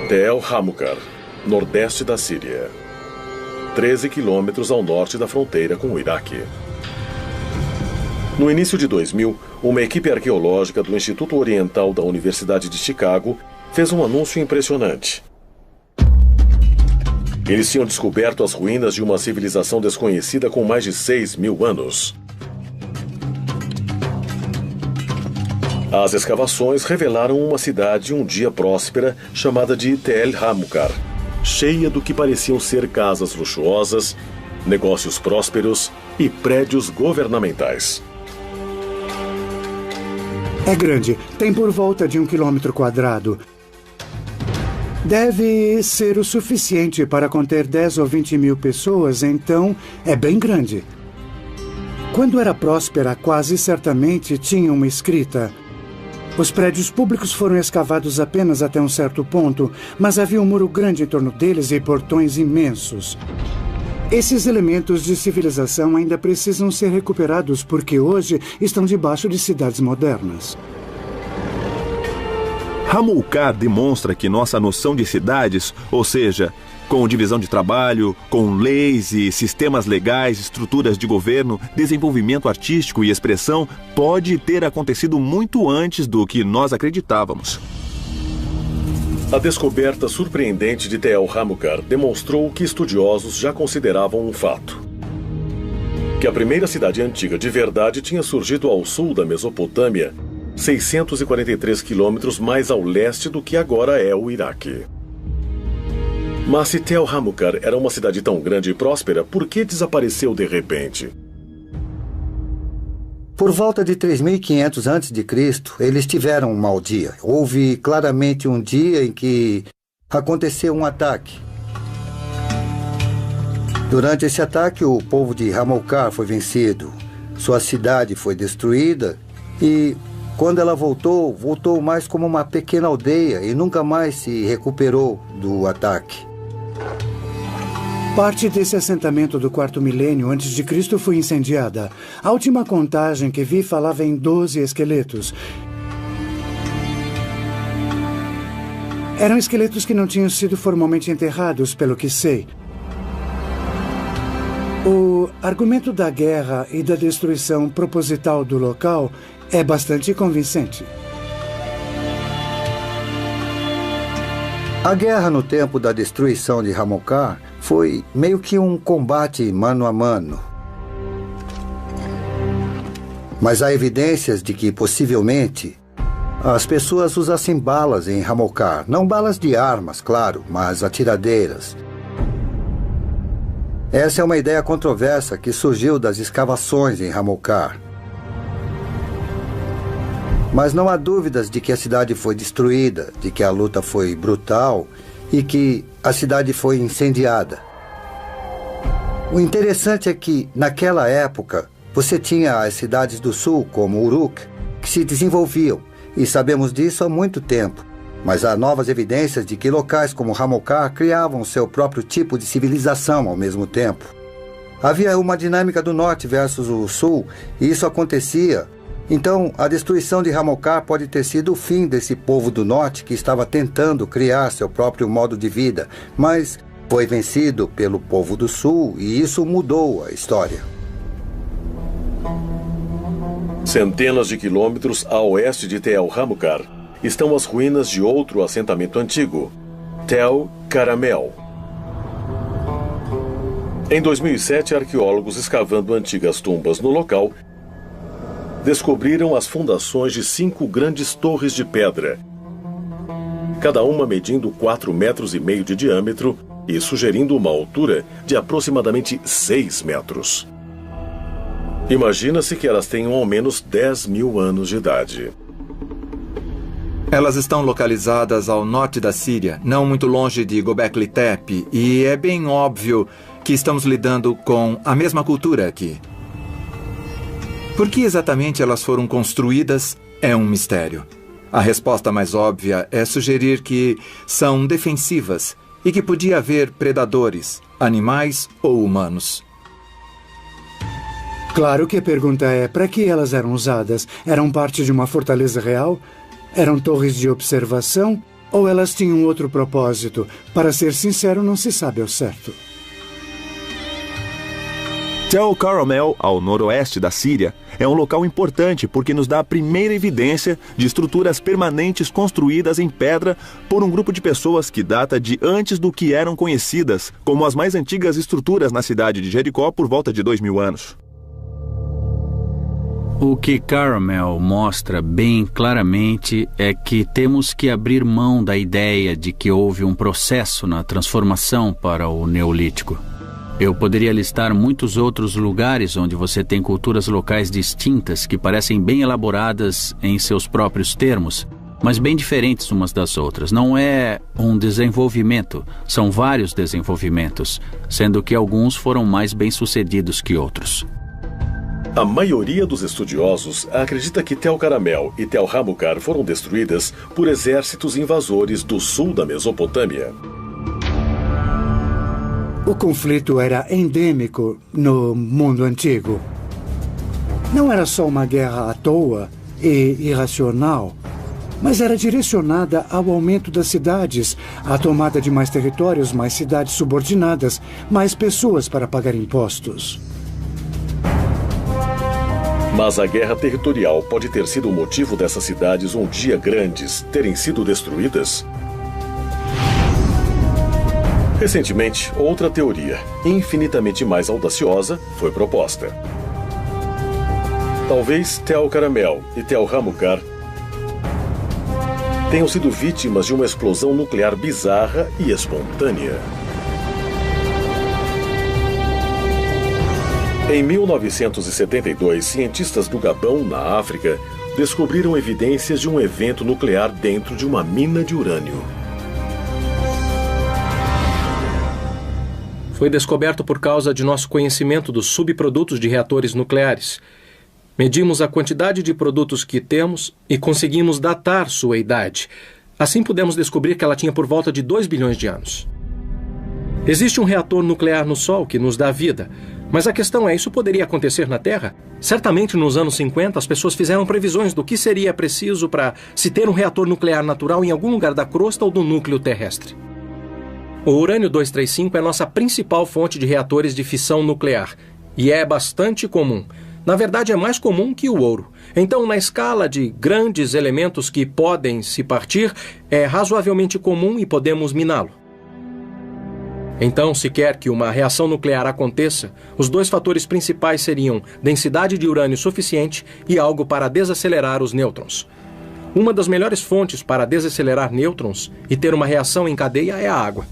Tel Hamukar, nordeste da Síria. 13 quilômetros ao norte da fronteira com o Iraque. No início de 2000, uma equipe arqueológica do Instituto Oriental da Universidade de Chicago fez um anúncio impressionante. Eles tinham descoberto as ruínas de uma civilização desconhecida com mais de 6.000 anos. As escavações revelaram uma cidade um dia próspera chamada de Tel Hamukar, cheia do que pareciam ser casas luxuosas, negócios prósperos e prédios governamentais. É grande, tem por volta de 1 quilômetro quadrado. Deve ser o suficiente para conter 10 ou 20 mil pessoas, então é bem grande. Quando era próspera, quase certamente tinha uma escrita. Os prédios públicos foram escavados apenas até um certo ponto, mas havia um muro grande em torno deles e portões imensos. Esses elementos de civilização ainda precisam ser recuperados porque hoje estão debaixo de cidades modernas. Hamukar demonstra que nossa noção de cidades, ou seja, com divisão de trabalho, com leis e sistemas legais, estruturas de governo, desenvolvimento artístico e expressão, pode ter acontecido muito antes do que nós acreditávamos. A descoberta surpreendente de Tel Hamukar demonstrou o que estudiosos já consideravam um fato. Que a primeira cidade antiga de verdade tinha surgido ao sul da Mesopotâmia, 643 quilômetros mais ao leste do que agora é o Iraque. Mas se Tel Hamukar era uma cidade tão grande e próspera, por que desapareceu de repente? Por volta de 3.500 a.C., eles tiveram um mau dia. Houve claramente um dia em que aconteceu um ataque. Durante esse ataque, o povo de Hamilcar foi vencido. Sua cidade foi destruída e, quando ela voltou mais como uma pequena aldeia e nunca mais se recuperou do ataque. Parte desse assentamento do 4º milênio antes de Cristo foi incendiada. A última contagem que vi falava em 12 esqueletos. Eram esqueletos que não tinham sido formalmente enterrados, pelo que sei. O argumento da guerra e da destruição proposital do local é bastante convincente. A guerra no tempo da destruição de Hamilcar foi meio que um combate mano a mano. Mas há evidências de que, possivelmente, as pessoas usassem balas em Hamilcar. Não balas de armas, claro, mas atiradeiras. Essa é uma ideia controversa que surgiu das escavações em Hamilcar. Mas não há dúvidas de que a cidade foi destruída, de que a luta foi brutal e que a cidade foi incendiada. O interessante é que, naquela época, você tinha as cidades do sul, como Uruk, que se desenvolviam, e sabemos disso há muito tempo. Mas há novas evidências de que locais como Hamilcar criavam seu próprio tipo de civilização ao mesmo tempo. Havia uma dinâmica do norte versus o sul, e isso acontecia. Então, a destruição de Hamilcar pode ter sido o fim desse povo do norte que estava tentando criar seu próprio modo de vida, mas foi vencido pelo povo do sul e isso mudou a história. Centenas de quilômetros a oeste de Tel Hamilcar estão as ruínas de outro assentamento antigo, Tel Caramel. Em 2007, arqueólogos escavando antigas tumbas no local descobriram as fundações de 5 grandes torres de pedra, cada uma medindo 4,5 metros de diâmetro e sugerindo uma altura de aproximadamente 6 metros. Imagina-se que elas tenham ao menos 10.000 anos de idade. Elas estão localizadas ao norte da Síria, não muito longe de Göbekli Tepe, e é bem óbvio que estamos lidando com a mesma cultura aqui. Por que exatamente elas foram construídas é um mistério. A resposta mais óbvia é sugerir que são defensivas e que podia haver predadores, animais ou humanos. Claro que a pergunta é, para que elas eram usadas? Eram parte de uma fortaleza real? Eram torres de observação? Ou elas tinham outro propósito? Para ser sincero, não se sabe ao certo. Tel Caramel, ao noroeste da Síria, é um local importante porque nos dá a primeira evidência de estruturas permanentes construídas em pedra por um grupo de pessoas que data de antes do que eram conhecidas como as mais antigas estruturas na cidade de Jericó por volta de 2.000 anos. O que Caramel mostra bem claramente é que temos que abrir mão da ideia de que houve um processo na transformação para o Neolítico. Eu poderia listar muitos outros lugares onde você tem culturas locais distintas que parecem bem elaboradas em seus próprios termos, mas bem diferentes umas das outras. Não é um desenvolvimento, são vários desenvolvimentos, sendo que alguns foram mais bem-sucedidos que outros. A maioria dos estudiosos acredita que Tel Caramel e Tel Hamilcar foram destruídas por exércitos invasores do sul da Mesopotâmia. O conflito era endêmico no mundo antigo. Não era só uma guerra à toa e irracional, mas era direcionada ao aumento das cidades, à tomada de mais territórios, mais cidades subordinadas, mais pessoas para pagar impostos. Mas a guerra territorial pode ter sido o motivo dessas cidades um dia grandes terem sido destruídas? Recentemente, outra teoria, infinitamente mais audaciosa, foi proposta. Talvez Tel Caramel e Tel Hamilcar tenham sido vítimas de uma explosão nuclear bizarra e espontânea. Em 1972, cientistas do Gabão, na África, descobriram evidências de um evento nuclear dentro de uma mina de urânio. Foi descoberto por causa de nosso conhecimento dos subprodutos de reatores nucleares. Medimos a quantidade de produtos que temos e conseguimos datar sua idade. Assim pudemos descobrir que ela tinha por volta de 2 bilhões de anos. Existe um reator nuclear no Sol que nos dá vida. Mas a questão é, isso poderia acontecer na Terra? Certamente nos anos 50 as pessoas fizeram previsões do que seria preciso para se ter um reator nuclear natural em algum lugar da crosta ou do núcleo terrestre. O urânio-235 é nossa principal fonte de reatores de fissão nuclear e é bastante comum. Na verdade, é mais comum que o ouro. Então, na escala de grandes elementos que podem se partir, é razoavelmente comum e podemos miná-lo. Então, se quer que uma reação nuclear aconteça, os dois fatores principais seriam densidade de urânio suficiente e algo para desacelerar os nêutrons. Uma das melhores fontes para desacelerar nêutrons e ter uma reação em cadeia é a água.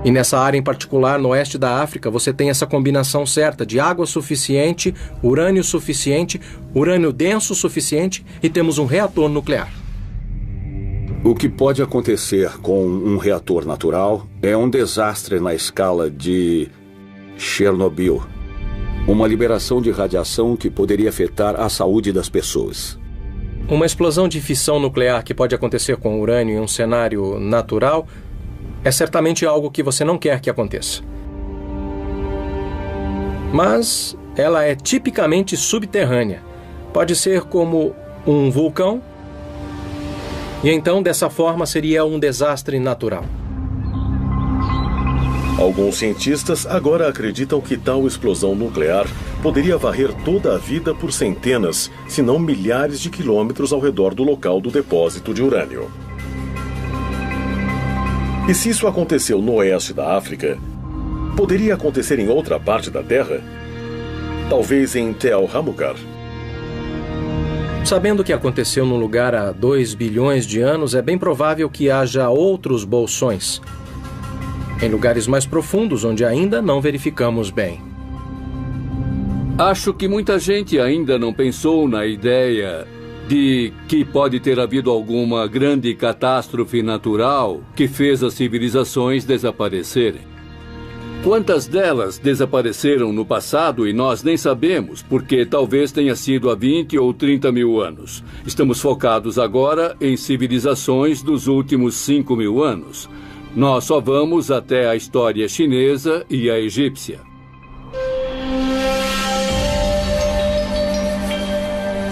E nessa área em particular, no oeste da África, você tem essa combinação certa de água suficiente, urânio denso suficiente e temos um reator nuclear. O que pode acontecer com um reator natural é um desastre na escala de Chernobyl. Uma liberação de radiação que poderia afetar a saúde das pessoas. Uma explosão de fissão nuclear que pode acontecer com urânio em um cenário natural é certamente algo que você não quer que aconteça. Mas ela é tipicamente subterrânea. Pode ser como um vulcão. E então, dessa forma, seria um desastre natural. Alguns cientistas agora acreditam que tal explosão nuclear poderia varrer toda a vida por centenas, se não milhares de quilômetros ao redor do local do depósito de urânio. E se isso aconteceu no oeste da África, poderia acontecer em outra parte da Terra? Talvez em Tel Hamukar. Sabendo o que aconteceu num lugar há 2 bilhões de anos, é bem provável que haja outros bolsões, em lugares mais profundos onde ainda não verificamos bem. Acho que muita gente ainda não pensou na ideia de que pode ter havido alguma grande catástrofe natural que fez as civilizações desaparecerem. Quantas delas desapareceram no passado e nós nem sabemos, porque talvez tenha sido há 20 ou 30 mil anos. Estamos focados agora em civilizações dos últimos 5 mil anos. Nós só vamos até a história chinesa e a egípcia.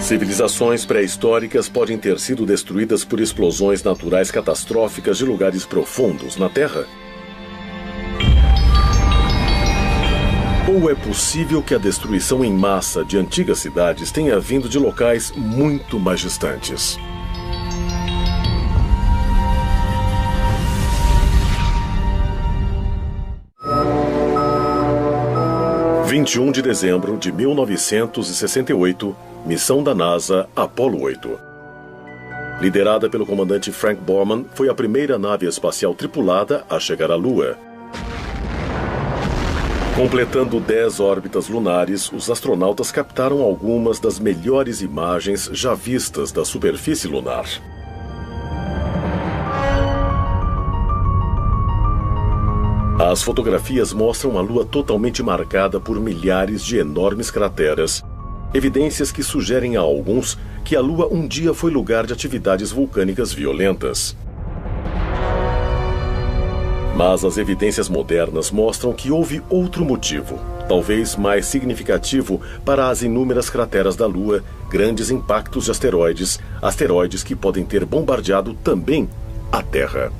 Civilizações pré-históricas podem ter sido destruídas por explosões naturais catastróficas de lugares profundos na Terra? Ou é possível que a destruição em massa de antigas cidades tenha vindo de locais muito mais distantes? – 21 de dezembro de 1968, missão da NASA Apollo 8. Liderada pelo comandante Frank Borman, foi a primeira nave espacial tripulada a chegar à Lua. Completando 10 órbitas lunares, os astronautas captaram algumas das melhores imagens já vistas da superfície lunar. As fotografias mostram a Lua totalmente marcada por milhares de enormes crateras, evidências que sugerem a alguns que a Lua um dia foi lugar de atividades vulcânicas violentas. Mas as evidências modernas mostram que houve outro motivo, talvez mais significativo, para as inúmeras crateras da Lua, grandes impactos de asteroides que podem ter bombardeado também a Terra.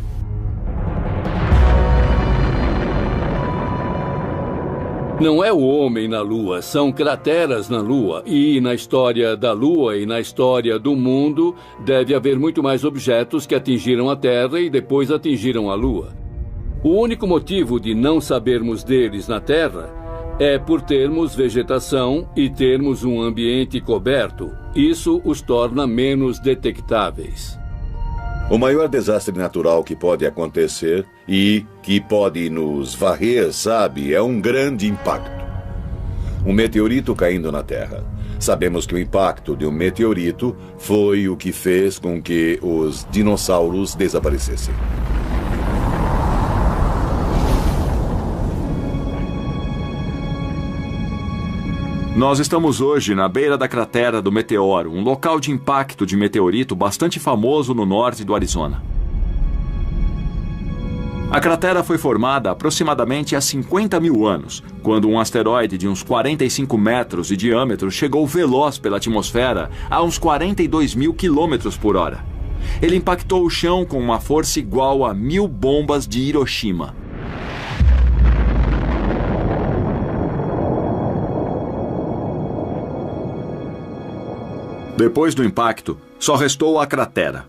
Não é o homem na Lua, são crateras na Lua. E na história da Lua e na história do mundo, deve haver muito mais objetos que atingiram a Terra e depois atingiram a Lua. O único motivo de não sabermos deles na Terra é por termos vegetação e termos um ambiente coberto. Isso os torna menos detectáveis. O maior desastre natural que pode acontecer e que pode nos varrer, sabe, é um grande impacto. Um meteorito caindo na Terra. Sabemos que o impacto de um meteorito foi o que fez com que os dinossauros desaparecessem. Nós estamos hoje na beira da cratera do meteoro, um local de impacto de meteorito bastante famoso no norte do Arizona. A cratera foi formada aproximadamente há 50 mil anos, quando um asteroide de uns 45 metros de diâmetro chegou veloz pela atmosfera a uns 42 mil quilômetros por hora. Ele impactou o chão com uma força igual a 1000 bombas de Hiroshima. Depois do impacto, só restou a cratera.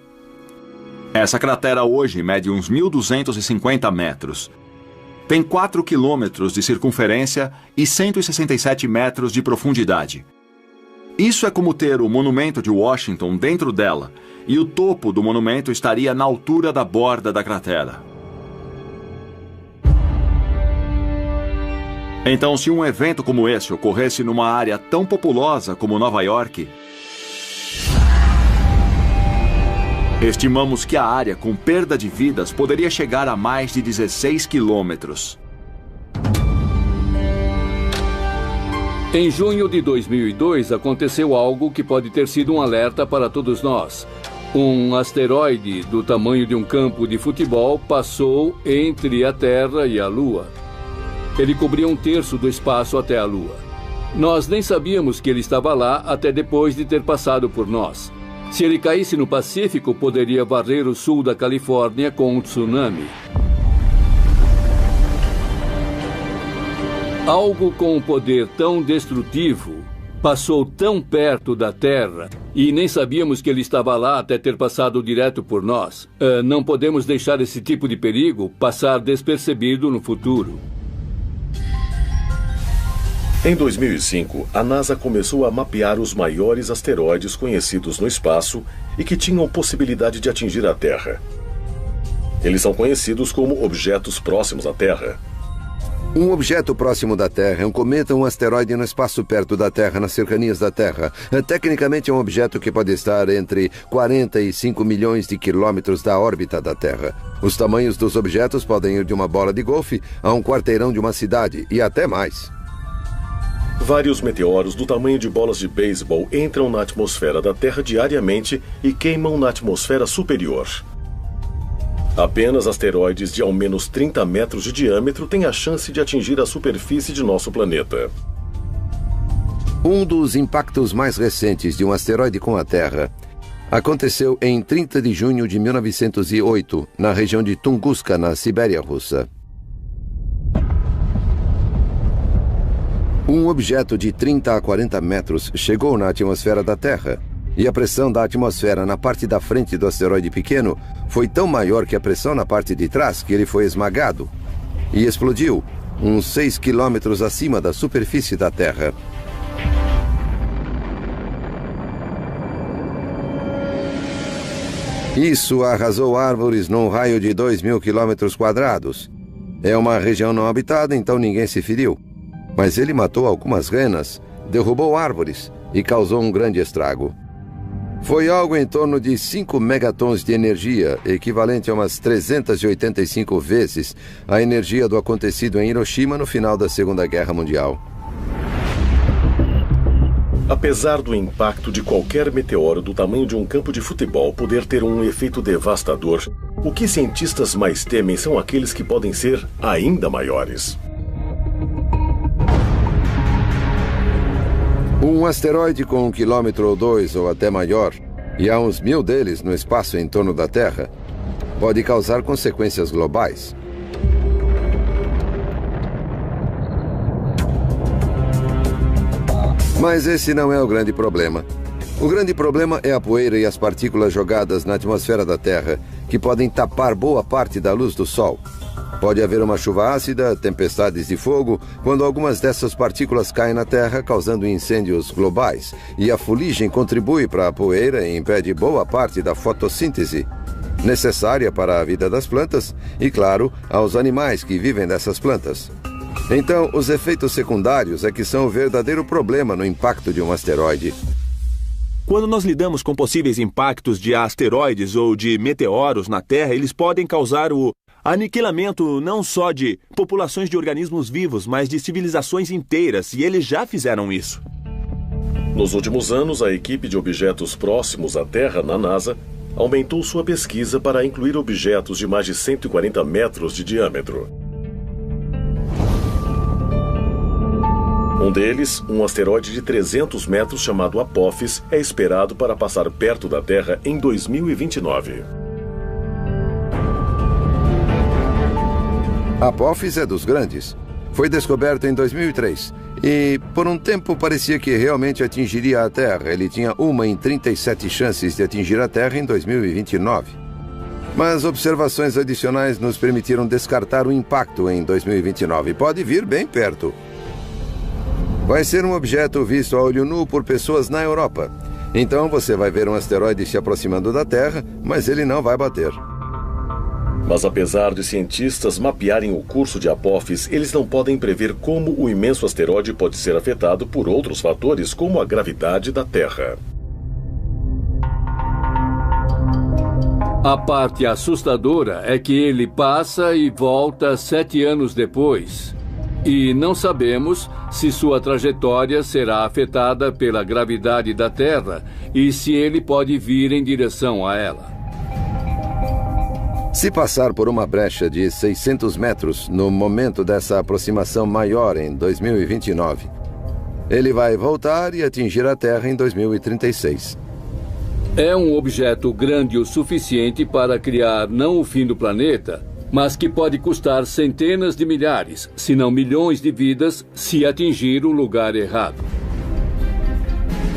Essa cratera hoje mede uns 1.250 metros. Tem 4 quilômetros de circunferência e 167 metros de profundidade. Isso é como ter o monumento de Washington dentro dela, e o topo do monumento estaria na altura da borda da cratera. Então, se um evento como esse ocorresse numa área tão populosa como Nova York, estimamos que a área com perda de vidas poderia chegar a mais de 16 quilômetros. Em junho de 2002, aconteceu algo que pode ter sido um alerta para todos nós. Um asteroide do tamanho de um campo de futebol passou entre a Terra e a Lua. Ele cobria 1/3 do espaço até a Lua. Nós nem sabíamos que ele estava lá até depois de ter passado por nós. Se ele caísse no Pacífico, poderia varrer o sul da Califórnia com um tsunami. Algo com um poder tão destrutivo passou tão perto da Terra e nem sabíamos que ele estava lá até ter passado direto por nós. Não podemos deixar esse tipo de perigo passar despercebido no futuro. Em 2005, a NASA começou a mapear os maiores asteroides conhecidos no espaço e que tinham possibilidade de atingir a Terra. Eles são conhecidos como objetos próximos à Terra. Um objeto próximo da Terra é um cometa ou um asteroide no espaço perto da Terra, nas cercanias da Terra. Tecnicamente é um objeto que pode estar entre 45 milhões de quilômetros da órbita da Terra. Os tamanhos dos objetos podem ir de uma bola de golfe a um quarteirão de uma cidade e até mais. Vários meteoros do tamanho de bolas de beisebol entram na atmosfera da Terra diariamente e queimam na atmosfera superior. Apenas asteroides de ao menos 30 metros de diâmetro têm a chance de atingir a superfície de nosso planeta. Um dos impactos mais recentes de um asteroide com a Terra aconteceu em 30 de junho de 1908, na região de Tunguska, na Sibéria russa. Um objeto de 30 a 40 metros chegou na atmosfera da Terra, e a pressão da atmosfera na parte da frente do asteroide pequeno foi tão maior que a pressão na parte de trás que ele foi esmagado e explodiu uns 6 quilômetros acima da superfície da Terra. Isso arrasou árvores num raio de 2.000 quilômetros quadrados. É uma região não habitada, então ninguém se feriu. Mas ele matou algumas renas, derrubou árvores e causou um grande estrago. Foi algo em torno de 5 megatons de energia, equivalente a umas 385 vezes a energia do acontecido em Hiroshima no final da Segunda Guerra Mundial. Apesar do impacto de qualquer meteoro do tamanho de um campo de futebol poder ter um efeito devastador, o que cientistas mais temem são aqueles que podem ser ainda maiores. Um asteroide com 1 quilômetro ou 2 ou até maior, e há uns 1000 deles no espaço em torno da Terra, pode causar consequências globais. Mas esse não é o grande problema. O grande problema é a poeira e as partículas jogadas na atmosfera da Terra, que podem tapar boa parte da luz do Sol. Pode haver uma chuva ácida, tempestades de fogo, quando algumas dessas partículas caem na Terra, causando incêndios globais. E a fuligem contribui para a poeira e impede boa parte da fotossíntese. necessária para a vida das plantas e, claro, aos animais que vivem dessas plantas. Então, os efeitos secundários é que são o verdadeiro problema no impacto de um asteroide. Quando nós lidamos com possíveis impactos de asteroides ou de meteoros na Terra, eles podem causar o aniquilamento não só de populações de organismos vivos, mas de civilizações inteiras, e eles já fizeram isso. Nos últimos anos, a equipe de objetos próximos à Terra, na NASA, aumentou sua pesquisa para incluir objetos de mais de 140 metros de diâmetro. Um deles, um asteroide de 300 metros chamado Apophis, é esperado para passar perto da Terra em 2029. Apophis é dos grandes. Foi descoberto em 2003 e, por um tempo, parecia que realmente atingiria a Terra. Ele tinha 1 em 37 chances de atingir a Terra em 2029. Mas observações adicionais nos permitiram descartar o impacto em 2029. Pode vir bem perto. Vai ser um objeto visto a olho nu por pessoas na Europa. Então você vai ver um asteroide se aproximando da Terra, mas ele não vai bater. Mas apesar de cientistas mapearem o curso de Apophis, eles não podem prever como o imenso asteroide pode ser afetado por outros fatores, como a gravidade da Terra. A parte assustadora é que ele passa e volta 7 anos depois. E não sabemos se sua trajetória será afetada pela gravidade da Terra e se ele pode vir em direção a ela. Se passar por uma brecha de 600 metros no momento dessa aproximação maior em 2029, ele vai voltar e atingir a Terra em 2036. É um objeto grande o suficiente para criar não o fim do planeta, mas que pode custar centenas de milhares, se não milhões de vidas, se atingir o lugar errado.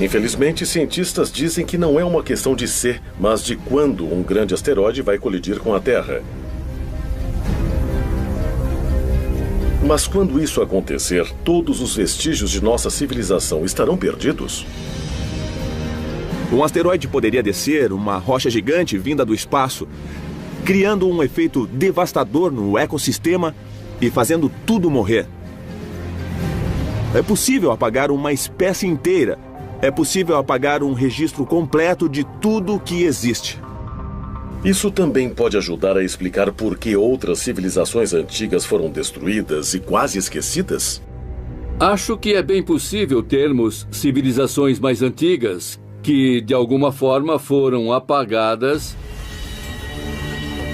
Infelizmente, cientistas dizem que não é uma questão de se, mas de quando um grande asteroide vai colidir com a Terra. Mas quando isso acontecer, todos os vestígios de nossa civilização estarão perdidos? Um asteroide poderia descer, uma rocha gigante vinda do espaço, criando um efeito devastador no ecossistema e fazendo tudo morrer. É possível apagar uma espécie inteira. É possível apagar um registro completo de tudo que existe. Isso também pode ajudar a explicar por que outras civilizações antigas foram destruídas e quase esquecidas? Acho que é bem possível termos civilizações mais antigas que, de alguma forma, foram apagadas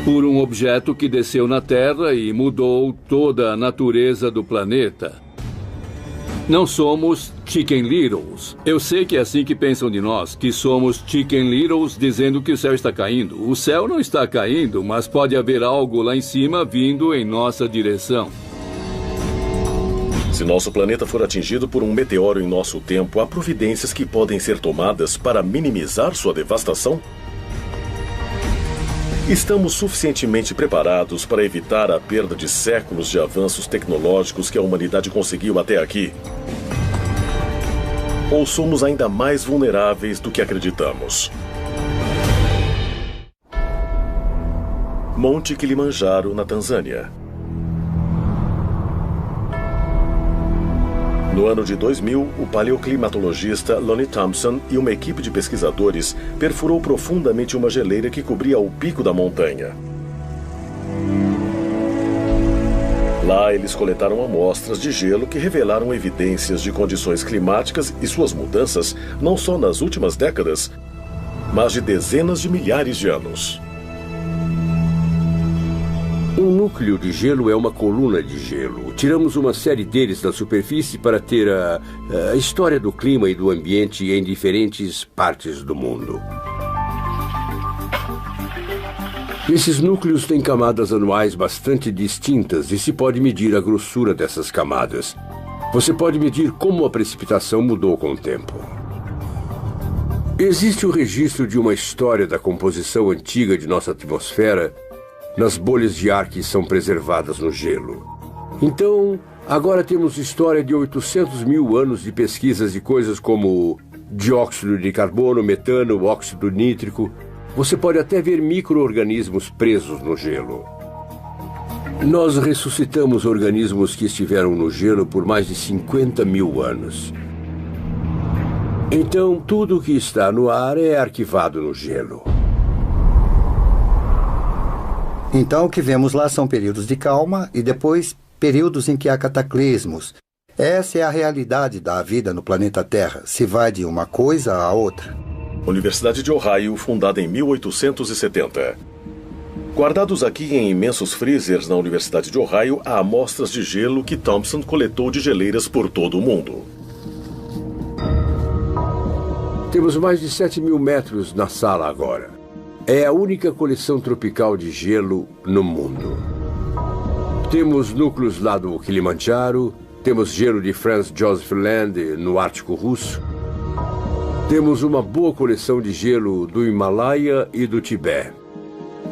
por um objeto que desceu na Terra e mudou toda a natureza do planeta. Não somos Chicken Littles. Eu sei que é assim que pensam de nós, que somos Chicken Littles dizendo que o céu está caindo. O céu não está caindo, mas pode haver algo lá em cima vindo em nossa direção. Se nosso planeta for atingido por um meteoro em nosso tempo, há providências que podem ser tomadas para minimizar sua devastação? Estamos suficientemente preparados para evitar a perda de séculos de avanços tecnológicos que a humanidade conseguiu até aqui? Ou somos ainda mais vulneráveis do que acreditamos? Monte Kilimanjaro, na Tanzânia. No ano de 2000, o paleoclimatologista Lonnie Thompson e uma equipe de pesquisadores perfurou profundamente uma geleira que cobria o pico da montanha. Lá, eles coletaram amostras de gelo que revelaram evidências de condições climáticas e suas mudanças não só nas últimas décadas, mas de dezenas de milhares de anos. Um núcleo de gelo é uma coluna de gelo. Tiramos uma série deles da superfície para ter a história do clima e do ambiente em diferentes partes do mundo. Esses núcleos têm camadas anuais bastante distintas e se pode medir a grossura dessas camadas. Você pode medir como a precipitação mudou com o tempo. Existe o registro de uma história da composição antiga de nossa atmosfera nas bolhas de ar que são preservadas no gelo. Então, agora temos história de 800 mil anos de pesquisas de coisas como dióxido de carbono, metano, óxido nítrico, você pode até ver micro-organismos presos no gelo. Nós ressuscitamos organismos que estiveram no gelo por mais de 50 mil anos. Então, tudo que está no ar é arquivado no gelo. Então, o que vemos lá são períodos de calma e depois períodos em que há cataclismos. Essa é a realidade da vida no planeta Terra. Se vai de uma coisa a outra. Universidade de Ohio, fundada em 1870. Guardados aqui em imensos freezers na Universidade de Ohio, há amostras de gelo que Thompson coletou de geleiras por todo o mundo. Temos mais de 7 mil metros na sala agora. É a única coleção tropical de gelo no mundo. Temos núcleos lá do Kilimanjaro, temos gelo de Franz Josef Land no Ártico Russo. Temos uma boa coleção de gelo do Himalaia e do Tibete.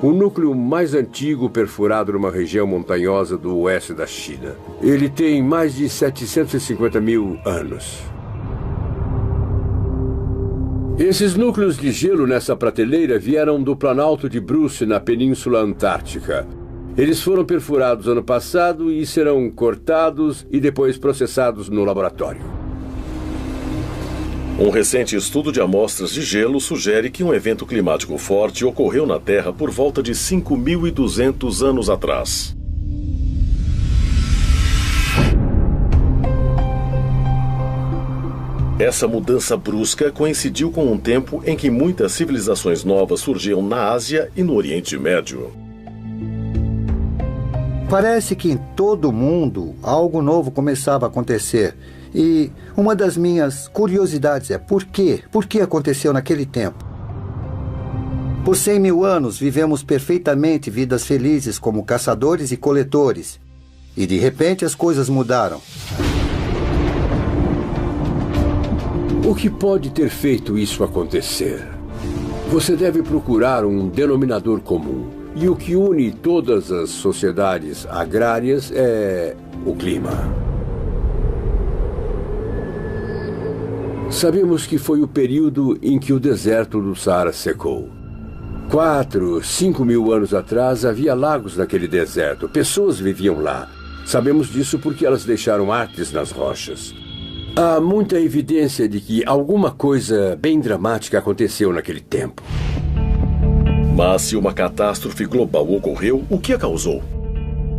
O núcleo mais antigo perfurado numa região montanhosa do oeste da China. Ele tem mais de 750 mil anos. Esses núcleos de gelo nessa prateleira vieram do Planalto de Bruce, na Península Antártica. Eles foram perfurados ano passado e serão cortados e depois processados no laboratório. Um recente estudo de amostras de gelo sugere que um evento climático forte ocorreu na Terra por volta de 5.200 anos atrás. Essa mudança brusca coincidiu com um tempo em que muitas civilizações novas surgiam na Ásia e no Oriente Médio. Parece que em todo o mundo algo novo começava a acontecer. E uma das minhas curiosidades é por quê? Por que aconteceu naquele tempo? Por 100 mil anos vivemos perfeitamente vidas felizes como caçadores e coletores. E de repente as coisas mudaram. O que pode ter feito isso acontecer? Você deve procurar um denominador comum. E o que une todas as sociedades agrárias é o clima. Sabemos que foi o período em que o deserto do Saara secou. 4, 5 mil anos atrás havia lagos naquele deserto. Pessoas viviam lá. Sabemos disso porque elas deixaram artes nas rochas. Há muita evidência de que alguma coisa bem dramática aconteceu naquele tempo. Mas se uma catástrofe global ocorreu, o que a causou?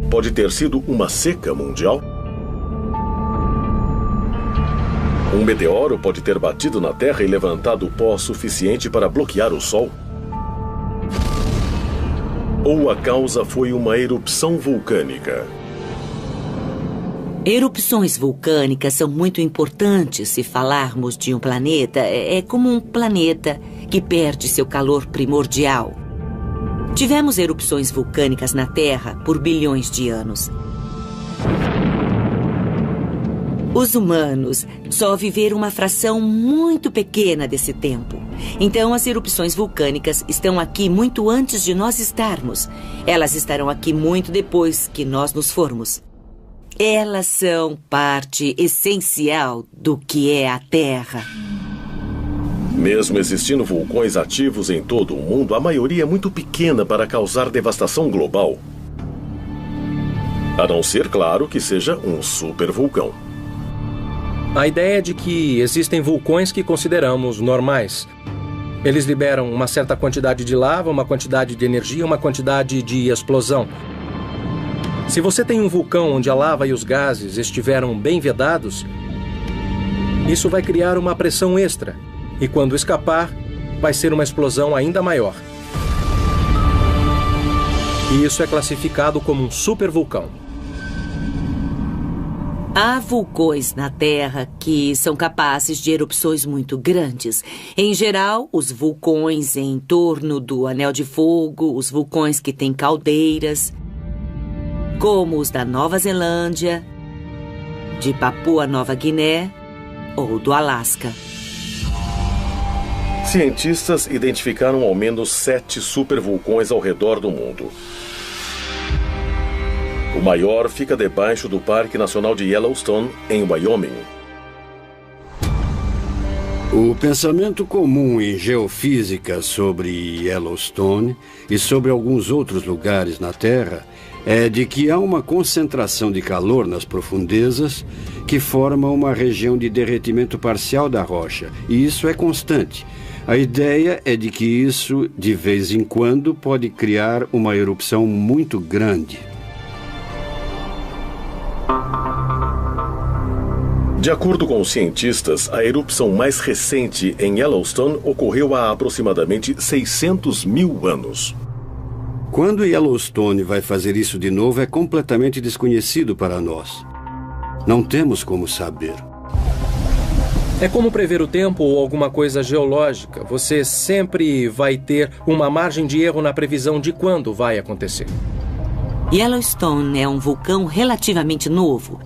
Pode ter sido uma seca mundial? Um meteoro pode ter batido na Terra e levantado pó suficiente para bloquear o Sol? Ou a causa foi uma erupção vulcânica? Erupções vulcânicas são muito importantes se falarmos de um planeta. É como um planeta que perde seu calor primordial. Tivemos erupções vulcânicas na Terra por bilhões de anos. Os humanos só viveram uma fração muito pequena desse tempo. Então, as erupções vulcânicas estão aqui muito antes de nós estarmos. Elas estarão aqui muito depois que nós nos formos. Elas são parte essencial do que é a Terra. Mesmo existindo vulcões ativos em todo o mundo, a maioria é muito pequena para causar devastação global. A não ser, claro, que seja um supervulcão. A ideia é de que existem vulcões que consideramos normais. Eles liberam uma certa quantidade de lava, uma quantidade de energia, uma quantidade de explosão. Se você tem um vulcão onde a lava e os gases estiveram bem vedados, isso vai criar uma pressão extra. E quando escapar, vai ser uma explosão ainda maior. E isso é classificado como um supervulcão. Há vulcões na Terra que são capazes de erupções muito grandes. Em geral, os vulcões em torno do Anel de Fogo, os vulcões que têm caldeiras, como os da Nova Zelândia, de Papua Nova Guiné ou do Alasca. Cientistas identificaram ao menos 7 supervulcões ao redor do mundo. O maior fica debaixo do Parque Nacional de Yellowstone, em Wyoming. O pensamento comum em geofísica sobre Yellowstone e sobre alguns outros lugares na Terra é de que há uma concentração de calor nas profundezas que forma uma região de derretimento parcial da rocha, e isso é constante. A ideia é de que isso, de vez em quando, pode criar uma erupção muito grande. De acordo com os cientistas, a erupção mais recente em Yellowstone ocorreu há aproximadamente 600 mil anos. Quando Yellowstone vai fazer isso de novo é completamente desconhecido para nós. Não temos como saber. É como prever o tempo ou alguma coisa geológica. Você sempre vai ter uma margem de erro na previsão de quando vai acontecer. Yellowstone é um vulcão relativamente novo.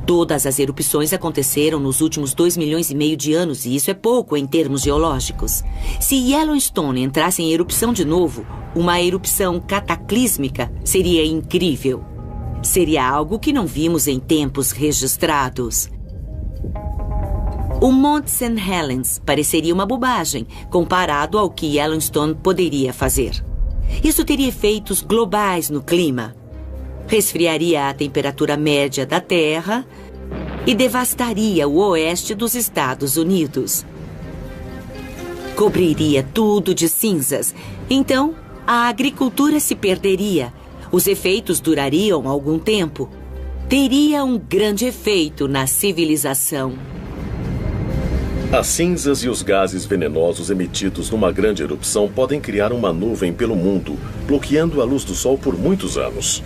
Todas as erupções aconteceram nos últimos 2,5 milhões de anos, e isso é pouco em termos geológicos. Se Yellowstone entrasse em erupção de novo, uma erupção cataclísmica seria incrível. Seria algo que não vimos em tempos registrados. O Monte St. Helens pareceria uma bobagem comparado ao que Yellowstone poderia fazer. Isso teria efeitos globais no clima. Resfriaria a temperatura média da Terra e devastaria o oeste dos Estados Unidos. Cobriria tudo de cinzas. Então, a agricultura se perderia. Os efeitos durariam algum tempo. Teria um grande efeito na civilização. As cinzas e os gases venenosos emitidos numa grande erupção podem criar uma nuvem pelo mundo, bloqueando a luz do sol por muitos anos.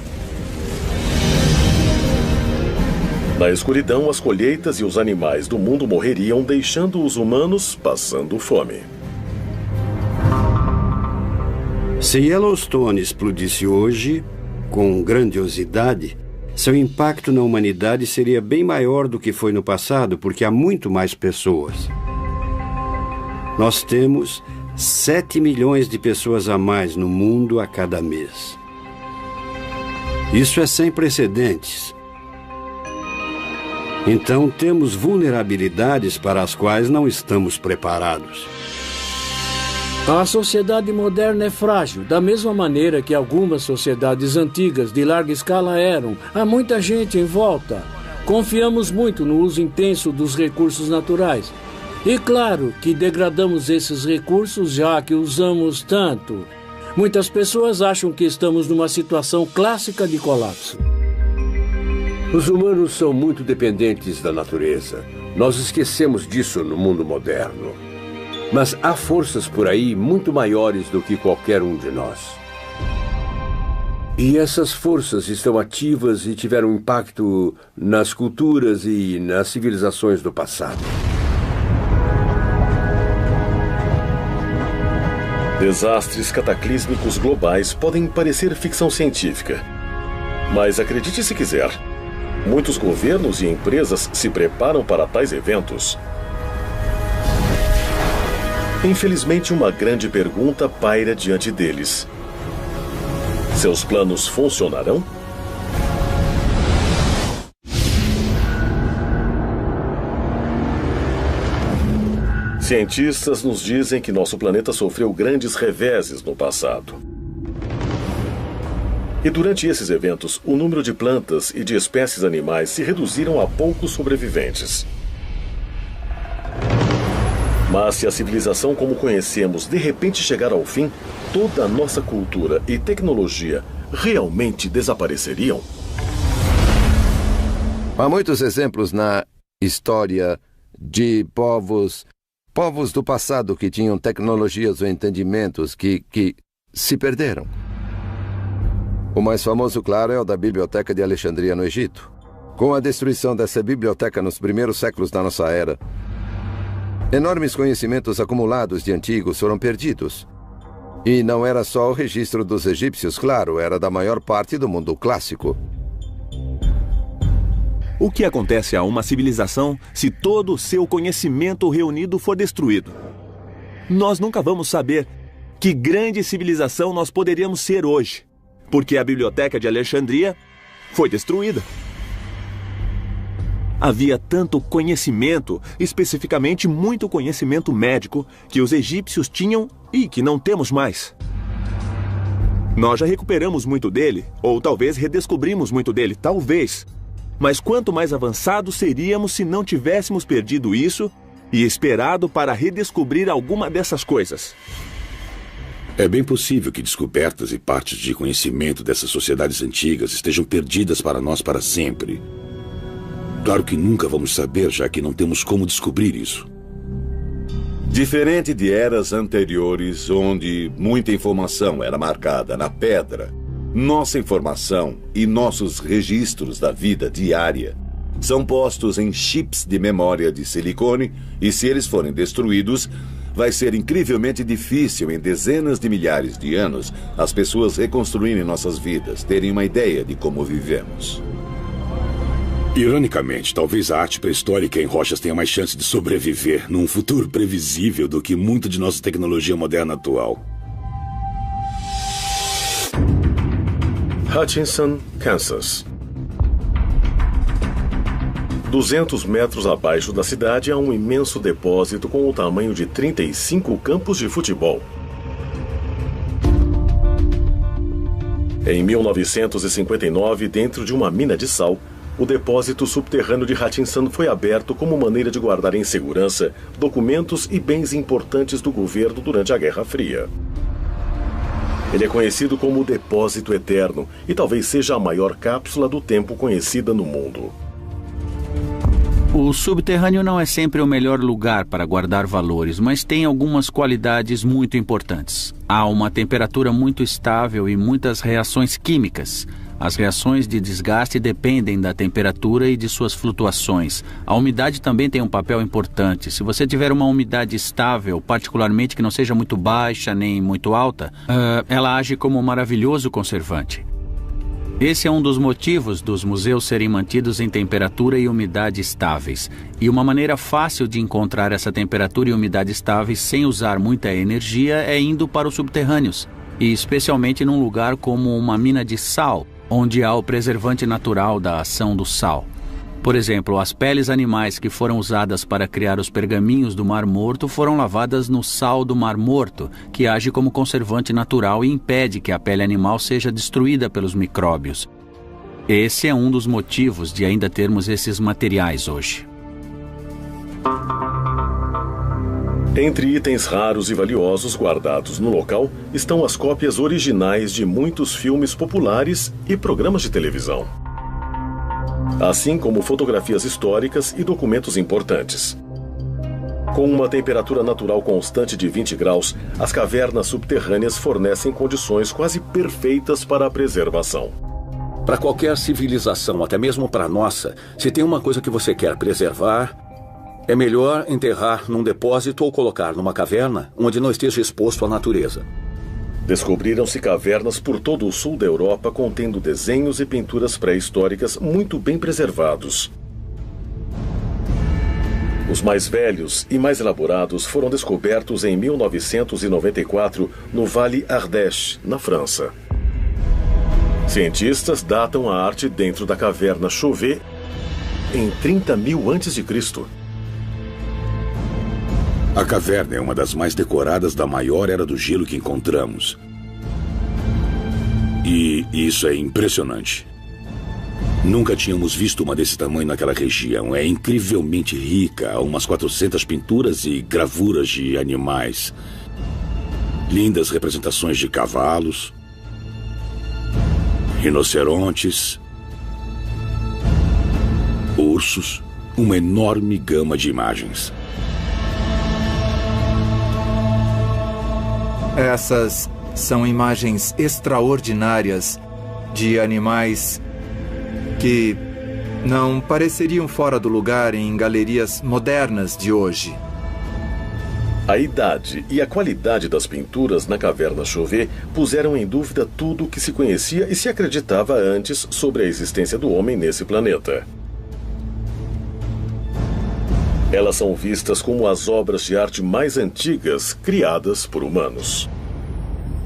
Na escuridão, as colheitas e os animais do mundo morreriam, deixando os humanos passando fome. Se Yellowstone explodisse hoje, com grandiosidade, seu impacto na humanidade seria bem maior do que foi no passado, porque há muito mais pessoas. Nós temos 7 milhões de pessoas a mais no mundo a cada mês. Isso é sem precedentes. Então, temos vulnerabilidades para as quais não estamos preparados. A sociedade moderna é frágil, da mesma maneira que algumas sociedades antigas de larga escala eram. Há muita gente em volta. Confiamos muito no uso intenso dos recursos naturais. E claro que degradamos esses recursos já que usamos tanto. Muitas pessoas acham que estamos numa situação clássica de colapso. Os humanos são muito dependentes da natureza. Nós esquecemos disso no mundo moderno. Mas há forças por aí muito maiores do que qualquer um de nós. E essas forças estão ativas e tiveram impacto nas culturas e nas civilizações do passado. Desastres cataclísmicos globais podem parecer ficção científica. Mas acredite se quiser, muitos governos e empresas se preparam para tais eventos. Infelizmente, uma grande pergunta paira diante deles. Seus planos funcionarão? Cientistas nos dizem que nosso planeta sofreu grandes reveses no passado. E durante esses eventos, o número de plantas e de espécies animais se reduziram a poucos sobreviventes. Mas se a civilização como conhecemos de repente chegar ao fim, toda a nossa cultura e tecnologia realmente desapareceriam? Há muitos exemplos na história de povos do passado que tinham tecnologias ou entendimentos que se perderam. O mais famoso, claro, é o da Biblioteca de Alexandria, no Egito. Com a destruição dessa biblioteca nos primeiros séculos da nossa era, enormes conhecimentos acumulados de antigos foram perdidos. E não era só o registro dos egípcios, claro, era da maior parte do mundo clássico. O que acontece a uma civilização se todo o seu conhecimento reunido for destruído? Nós nunca vamos saber que grande civilização nós poderíamos ser hoje, porque a Biblioteca de Alexandria foi destruída. Havia tanto conhecimento, especificamente muito conhecimento médico, que os egípcios tinham e que não temos mais. Nós já recuperamos muito dele, ou talvez redescobrimos muito dele, talvez. Mas quanto mais avançados seríamos se não tivéssemos perdido isso e esperado para redescobrir alguma dessas coisas? É bem possível que descobertas e partes de conhecimento dessas sociedades antigas estejam perdidas para nós para sempre. Claro que nunca vamos saber, já que não temos como descobrir isso. Diferente de eras anteriores, onde muita informação era marcada na pedra, nossa informação e nossos registros da vida diária são postos em chips de memória de silicone e, se eles forem destruídos, vai ser incrivelmente difícil, em dezenas de milhares de anos, as pessoas reconstruírem nossas vidas, terem uma ideia de como vivemos. Ironicamente, talvez a arte pré-histórica em rochas tenha mais chance de sobreviver num futuro previsível do que muito de nossa tecnologia moderna atual. Hutchinson, Kansas. 200 metros abaixo da cidade há um imenso depósito com o tamanho de 35 campos de futebol. Em 1959, dentro de uma mina de sal, o depósito subterrâneo de Hutchinson foi aberto como maneira de guardar em segurança documentos e bens importantes do governo durante a Guerra Fria. Ele é conhecido como o Depósito Eterno e talvez seja a maior cápsula do tempo conhecida no mundo. O subterrâneo não é sempre o melhor lugar para guardar valores, mas tem algumas qualidades muito importantes. Há uma temperatura muito estável e muitas reações químicas. As reações de desgaste dependem da temperatura e de suas flutuações. A umidade também tem um papel importante. Se você tiver uma umidade estável, particularmente que não seja muito baixa nem muito alta, ela age como um maravilhoso conservante. Esse é um dos motivos dos museus serem mantidos em temperatura e umidade estáveis. E uma maneira fácil de encontrar essa temperatura e umidade estáveis sem usar muita energia é indo para os subterrâneos, e especialmente num lugar como uma mina de sal, onde há o preservante natural da ação do sal. Por exemplo, as peles animais que foram usadas para criar os pergaminhos do Mar Morto foram lavadas no sal do Mar Morto, que age como conservante natural e impede que a pele animal seja destruída pelos micróbios. Esse é um dos motivos de ainda termos esses materiais hoje. Entre itens raros e valiosos guardados no local estão as cópias originais de muitos filmes populares e programas de televisão, assim como fotografias históricas e documentos importantes. Com uma temperatura natural constante de 20 graus, as cavernas subterrâneas fornecem condições quase perfeitas para a preservação. Para qualquer civilização, até mesmo para a nossa, se tem uma coisa que você quer preservar, é melhor enterrar num depósito ou colocar numa caverna onde não esteja exposto à natureza. Descobriram-se cavernas por todo o sul da Europa contendo desenhos e pinturas pré-históricas muito bem preservados. Os mais velhos e mais elaborados foram descobertos em 1994 no Vale Ardèche, na França. Cientistas datam a arte dentro da caverna Chauvet em 30.000 a.C. A caverna é uma das mais decoradas da maior era do gelo que encontramos. E isso é impressionante. Nunca tínhamos visto uma desse tamanho naquela região. É incrivelmente rica, há umas 400 pinturas e gravuras de animais. Lindas representações de cavalos, rinocerontes, ursos, uma enorme gama de imagens. Essas são imagens extraordinárias de animais que não pareceriam fora do lugar em galerias modernas de hoje. A idade e a qualidade das pinturas na caverna Chauvet puseram em dúvida tudo o que se conhecia e se acreditava antes sobre a existência do homem nesse planeta. Elas são vistas como as obras de arte mais antigas criadas por humanos.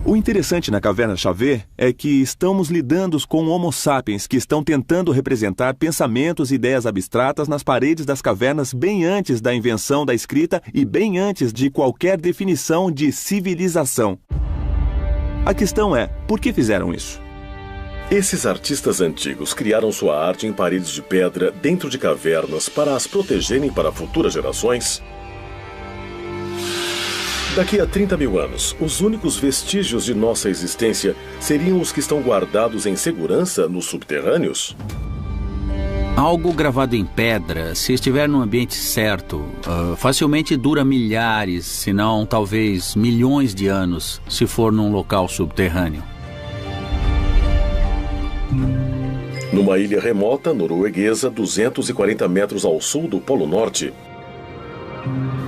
O interessante na Caverna Xavier é que estamos lidando com Homo sapiens que estão tentando representar pensamentos e ideias abstratas nas paredes das cavernas bem antes da invenção da escrita e bem antes de qualquer definição de civilização. A questão é, por que fizeram isso? Esses artistas antigos criaram sua arte em paredes de pedra dentro de cavernas para as protegerem para futuras gerações? Daqui a 30 mil anos, os únicos vestígios de nossa existência seriam os que estão guardados em segurança nos subterrâneos? Algo gravado em pedra, se estiver no ambiente certo, facilmente dura milhares, se não talvez milhões de anos, se for num local subterrâneo. Numa ilha remota norueguesa, 240 metros ao sul do Polo Norte,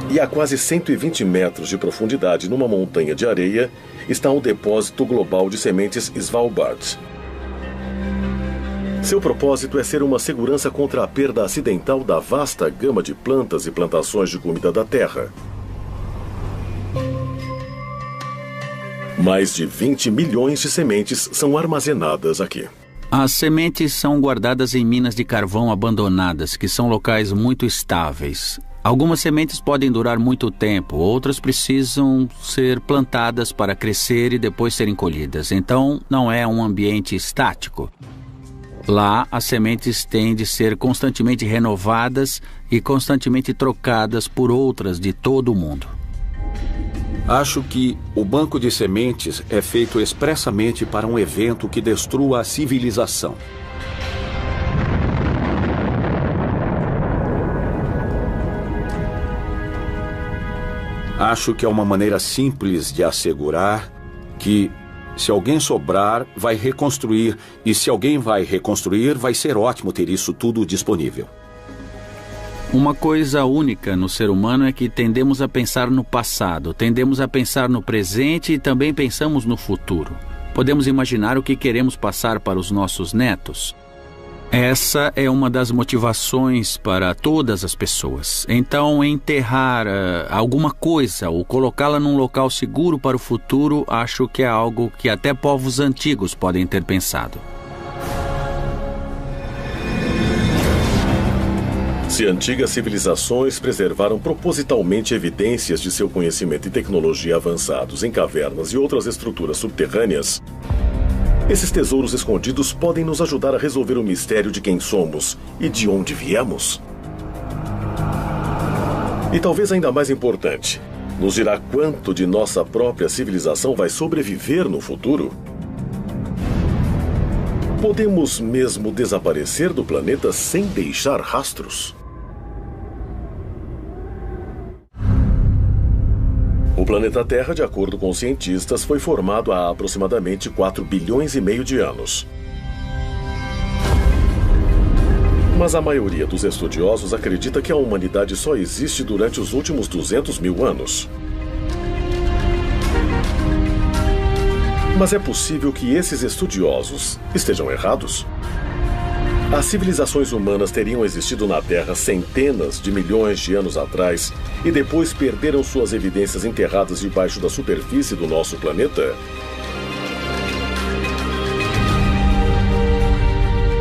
e a quase 120 metros de profundidade numa montanha de areia, está o depósito global de sementes Svalbard. Seu propósito é ser uma segurança contra a perda acidental da vasta gama de plantas e plantações de comida da Terra. Mais de 20 milhões de sementes são armazenadas aqui. As sementes são guardadas em minas de carvão abandonadas, que são locais muito estáveis. Algumas sementes podem durar muito tempo, outras precisam ser plantadas para crescer e depois serem colhidas. Então, não é um ambiente estático. Lá, as sementes têm de ser constantemente renovadas e constantemente trocadas por outras de todo o mundo. Acho que o banco de sementes é feito expressamente para um evento que destrua a civilização. Acho que é uma maneira simples de assegurar que, se alguém sobrar, vai reconstruir. E se alguém vai reconstruir, vai ser ótimo ter isso tudo disponível. Uma coisa única no ser humano é que tendemos a pensar no passado, tendemos a pensar no presente e também pensamos no futuro. Podemos imaginar o que queremos passar para os nossos netos. Essa é uma das motivações para todas as pessoas. Então, enterrar alguma coisa ou colocá-la num local seguro para o futuro, acho que é algo que até povos antigos podem ter pensado. Se antigas civilizações preservaram propositalmente evidências de seu conhecimento e tecnologia avançados em cavernas e outras estruturas subterrâneas, esses tesouros escondidos podem nos ajudar a resolver o mistério de quem somos e de onde viemos. E talvez ainda mais importante, nos dirá quanto de nossa própria civilização vai sobreviver no futuro. Podemos mesmo desaparecer do planeta sem deixar rastros? O planeta Terra, de acordo com os cientistas, foi formado há aproximadamente 4 bilhões e meio de anos. Mas a maioria dos estudiosos acredita que a humanidade só existe durante os últimos 200 mil anos. Mas é possível que esses estudiosos estejam errados? As civilizações humanas teriam existido na Terra centenas de milhões de anos atrás e depois perderam suas evidências enterradas debaixo da superfície do nosso planeta?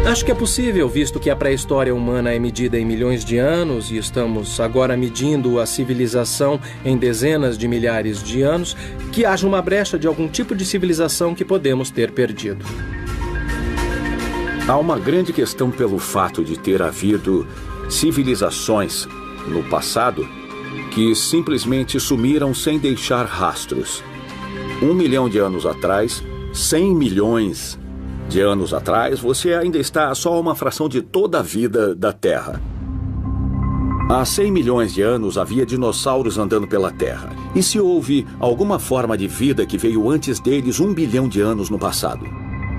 Acho que é possível, visto que a pré-história humana é medida em milhões de anos e estamos agora medindo a civilização em dezenas de milhares de anos, que haja uma brecha de algum tipo de civilização que podemos ter perdido. Há uma grande questão pelo fato de ter havido civilizações no passado que simplesmente sumiram sem deixar rastros. 1 milhão de anos atrás, 100 milhões de anos atrás, você ainda está só uma fração de toda a vida da Terra. Há 100 milhões de anos havia dinossauros andando pela Terra. E se houve alguma forma de vida que veio antes deles 1 bilhão de anos no passado?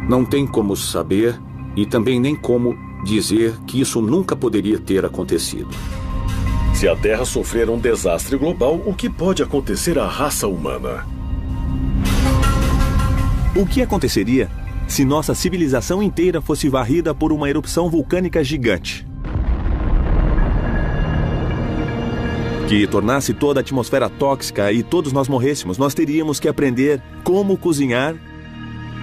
Não tem como saber e também nem como dizer que isso nunca poderia ter acontecido. Se a Terra sofrer um desastre global, o que pode acontecer à raça humana? O que aconteceria se nossa civilização inteira fosse varrida por uma erupção vulcânica gigante? que tornasse toda a atmosfera tóxica e todos nós morrêssemos, nós teríamos que aprender como cozinhar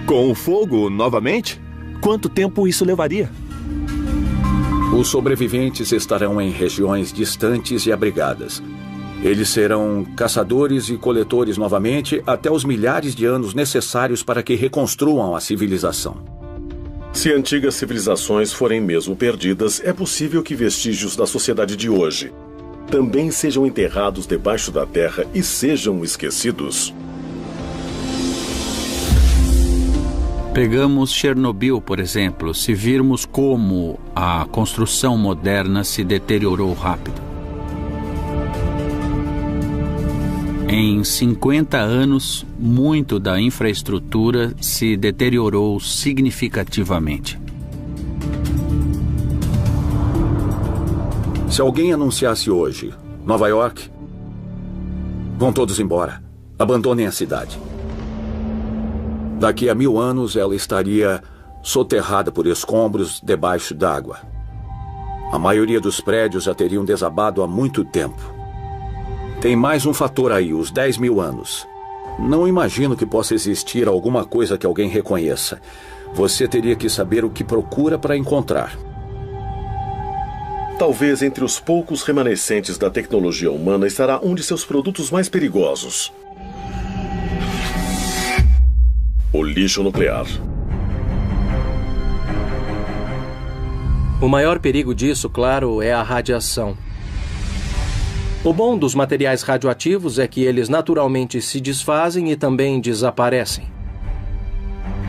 com o fogo novamente? Quanto tempo isso levaria? Os sobreviventes estarão em regiões distantes e abrigadas. Eles serão caçadores e coletores novamente até os milhares de anos necessários para que reconstruam a civilização. Se antigas civilizações forem mesmo perdidas, é possível que vestígios da sociedade de hoje também sejam enterrados debaixo da terra e sejam esquecidos. Pegamos Chernobyl, por exemplo, se virmos como a construção moderna se deteriorou rápido. Em 50 anos, muito da infraestrutura se deteriorou significativamente. Se alguém anunciasse hoje, Nova York, vão todos embora, abandonem a cidade. Daqui a 1000 anos, ela estaria soterrada por escombros debaixo d'água. A maioria dos prédios já teriam desabado há muito tempo. Tem mais um fator aí, os 10.000 anos. Não imagino que possa existir alguma coisa que alguém reconheça. Você teria que saber o que procura para encontrar. Talvez entre os poucos remanescentes da tecnologia humana estará um de seus produtos mais perigosos: o lixo nuclear. O maior perigo disso, claro, é a radiação. O bom dos materiais radioativos é que eles naturalmente se desfazem e também desaparecem.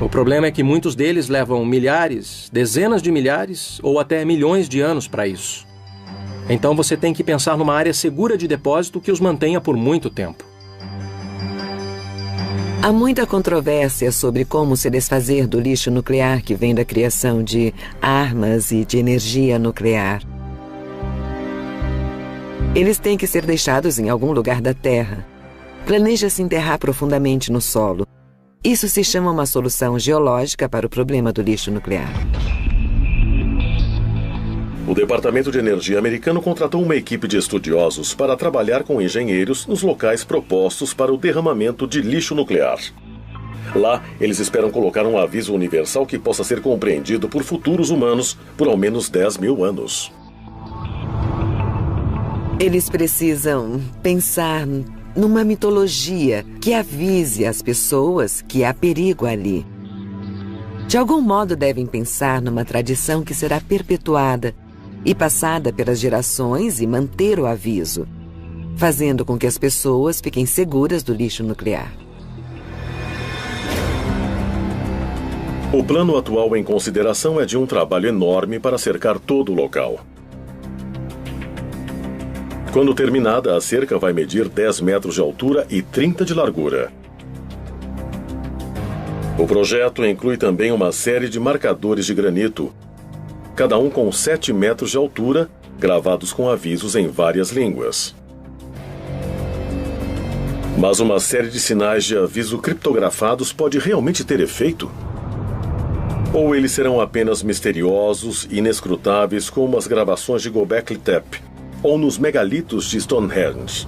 O problema é que muitos deles levam milhares, dezenas de milhares ou até milhões de anos para isso. Então você tem que pensar numa área segura de depósito que os mantenha por muito tempo. Há muita controvérsia sobre como se desfazer do lixo nuclear que vem da criação de armas e de energia nuclear. Eles têm que ser deixados em algum lugar da Terra. Planeja-se enterrar profundamente no solo. Isso se chama uma solução geológica para o problema do lixo nuclear. O Departamento de Energia americano contratou uma equipe de estudiosos para trabalhar com engenheiros nos locais propostos para o derramamento de lixo nuclear. Lá, eles esperam colocar um aviso universal que possa ser compreendido por futuros humanos por ao menos 10.000 anos. Eles precisam pensar numa mitologia que avise as pessoas que há perigo ali. De algum modo devem pensar numa tradição que será perpetuada e passada pelas gerações e manter o aviso, fazendo com que as pessoas fiquem seguras do lixo nuclear. O plano atual em consideração é de um trabalho enorme para cercar todo o local. Quando terminada, a cerca vai medir 10 metros de altura e 30 de largura. O projeto inclui também uma série de marcadores de granito, cada um com 7 metros de altura, gravados com avisos em várias línguas. Mas uma série de sinais de aviso criptografados pode realmente ter efeito? Ou eles serão apenas misteriosos e inescrutáveis como as gravações de Göbekli Tepe, ou nos megalitos de Stonehenge?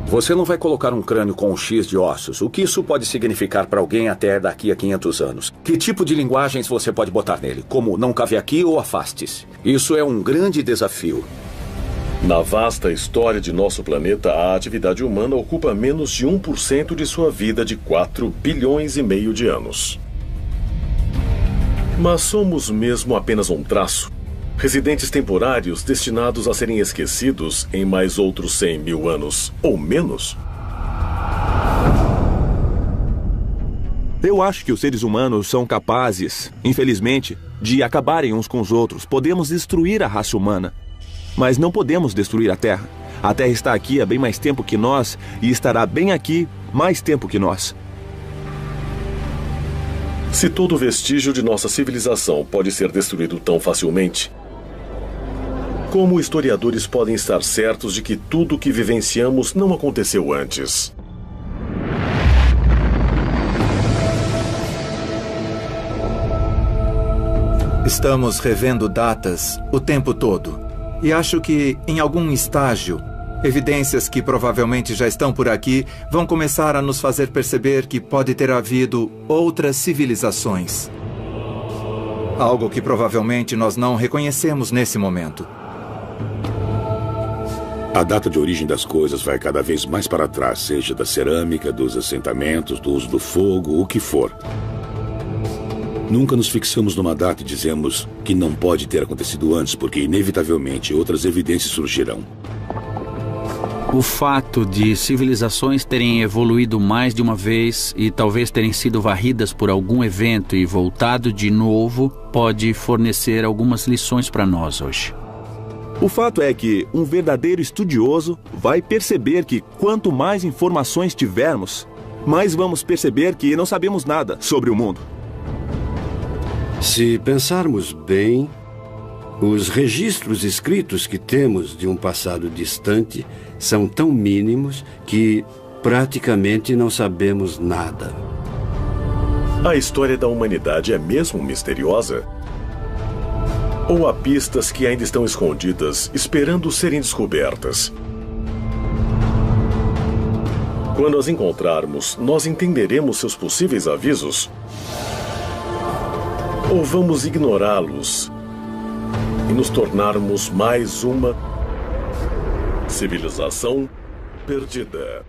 Você não vai colocar um crânio com um X de ossos. O que isso pode significar para alguém até daqui a 500 anos? Que tipo de linguagens você pode botar nele? Como não cabe aqui ou afaste-se? Isso é um grande desafio. Na vasta história de nosso planeta, a atividade humana ocupa menos de 1% de sua vida de 4,5 bilhões de anos. Mas somos mesmo apenas um traço? Residentes temporários destinados a serem esquecidos em mais outros 100.000 anos, ou menos? Eu acho que os seres humanos são capazes, infelizmente, de acabarem uns com os outros. Podemos destruir a raça humana, mas não podemos destruir a Terra. A Terra está aqui há bem mais tempo que nós e estará bem aqui mais tempo que nós. Se todo vestígio de nossa civilização pode ser destruído tão facilmente, como historiadores podem estar certos de que tudo o que vivenciamos não aconteceu antes? Estamos revendo datas o tempo todo. E acho que, em algum estágio, evidências que provavelmente já estão por aqui vão começar a nos fazer perceber que pode ter havido outras civilizações. Algo que provavelmente nós não reconhecemos nesse momento. A data de origem das coisas vai cada vez mais para trás, seja da cerâmica, dos assentamentos, do uso do fogo, o que for. Nunca nos fixamos numa data e dizemos que não pode ter acontecido antes, porque inevitavelmente outras evidências surgirão. O fato de civilizações terem evoluído mais de uma vez e talvez terem sido varridas por algum evento e voltado de novo pode fornecer algumas lições para nós hoje. O fato é que um verdadeiro estudioso vai perceber que quanto mais informações tivermos, mais vamos perceber que não sabemos nada sobre o mundo. Se pensarmos bem, os registros escritos que temos de um passado distante são tão mínimos que praticamente não sabemos nada. A história da humanidade é mesmo misteriosa? Ou há pistas que ainda estão escondidas, esperando serem descobertas? Quando as encontrarmos, nós entenderemos seus possíveis avisos? Ou vamos ignorá-los e nos tornarmos mais uma civilização perdida?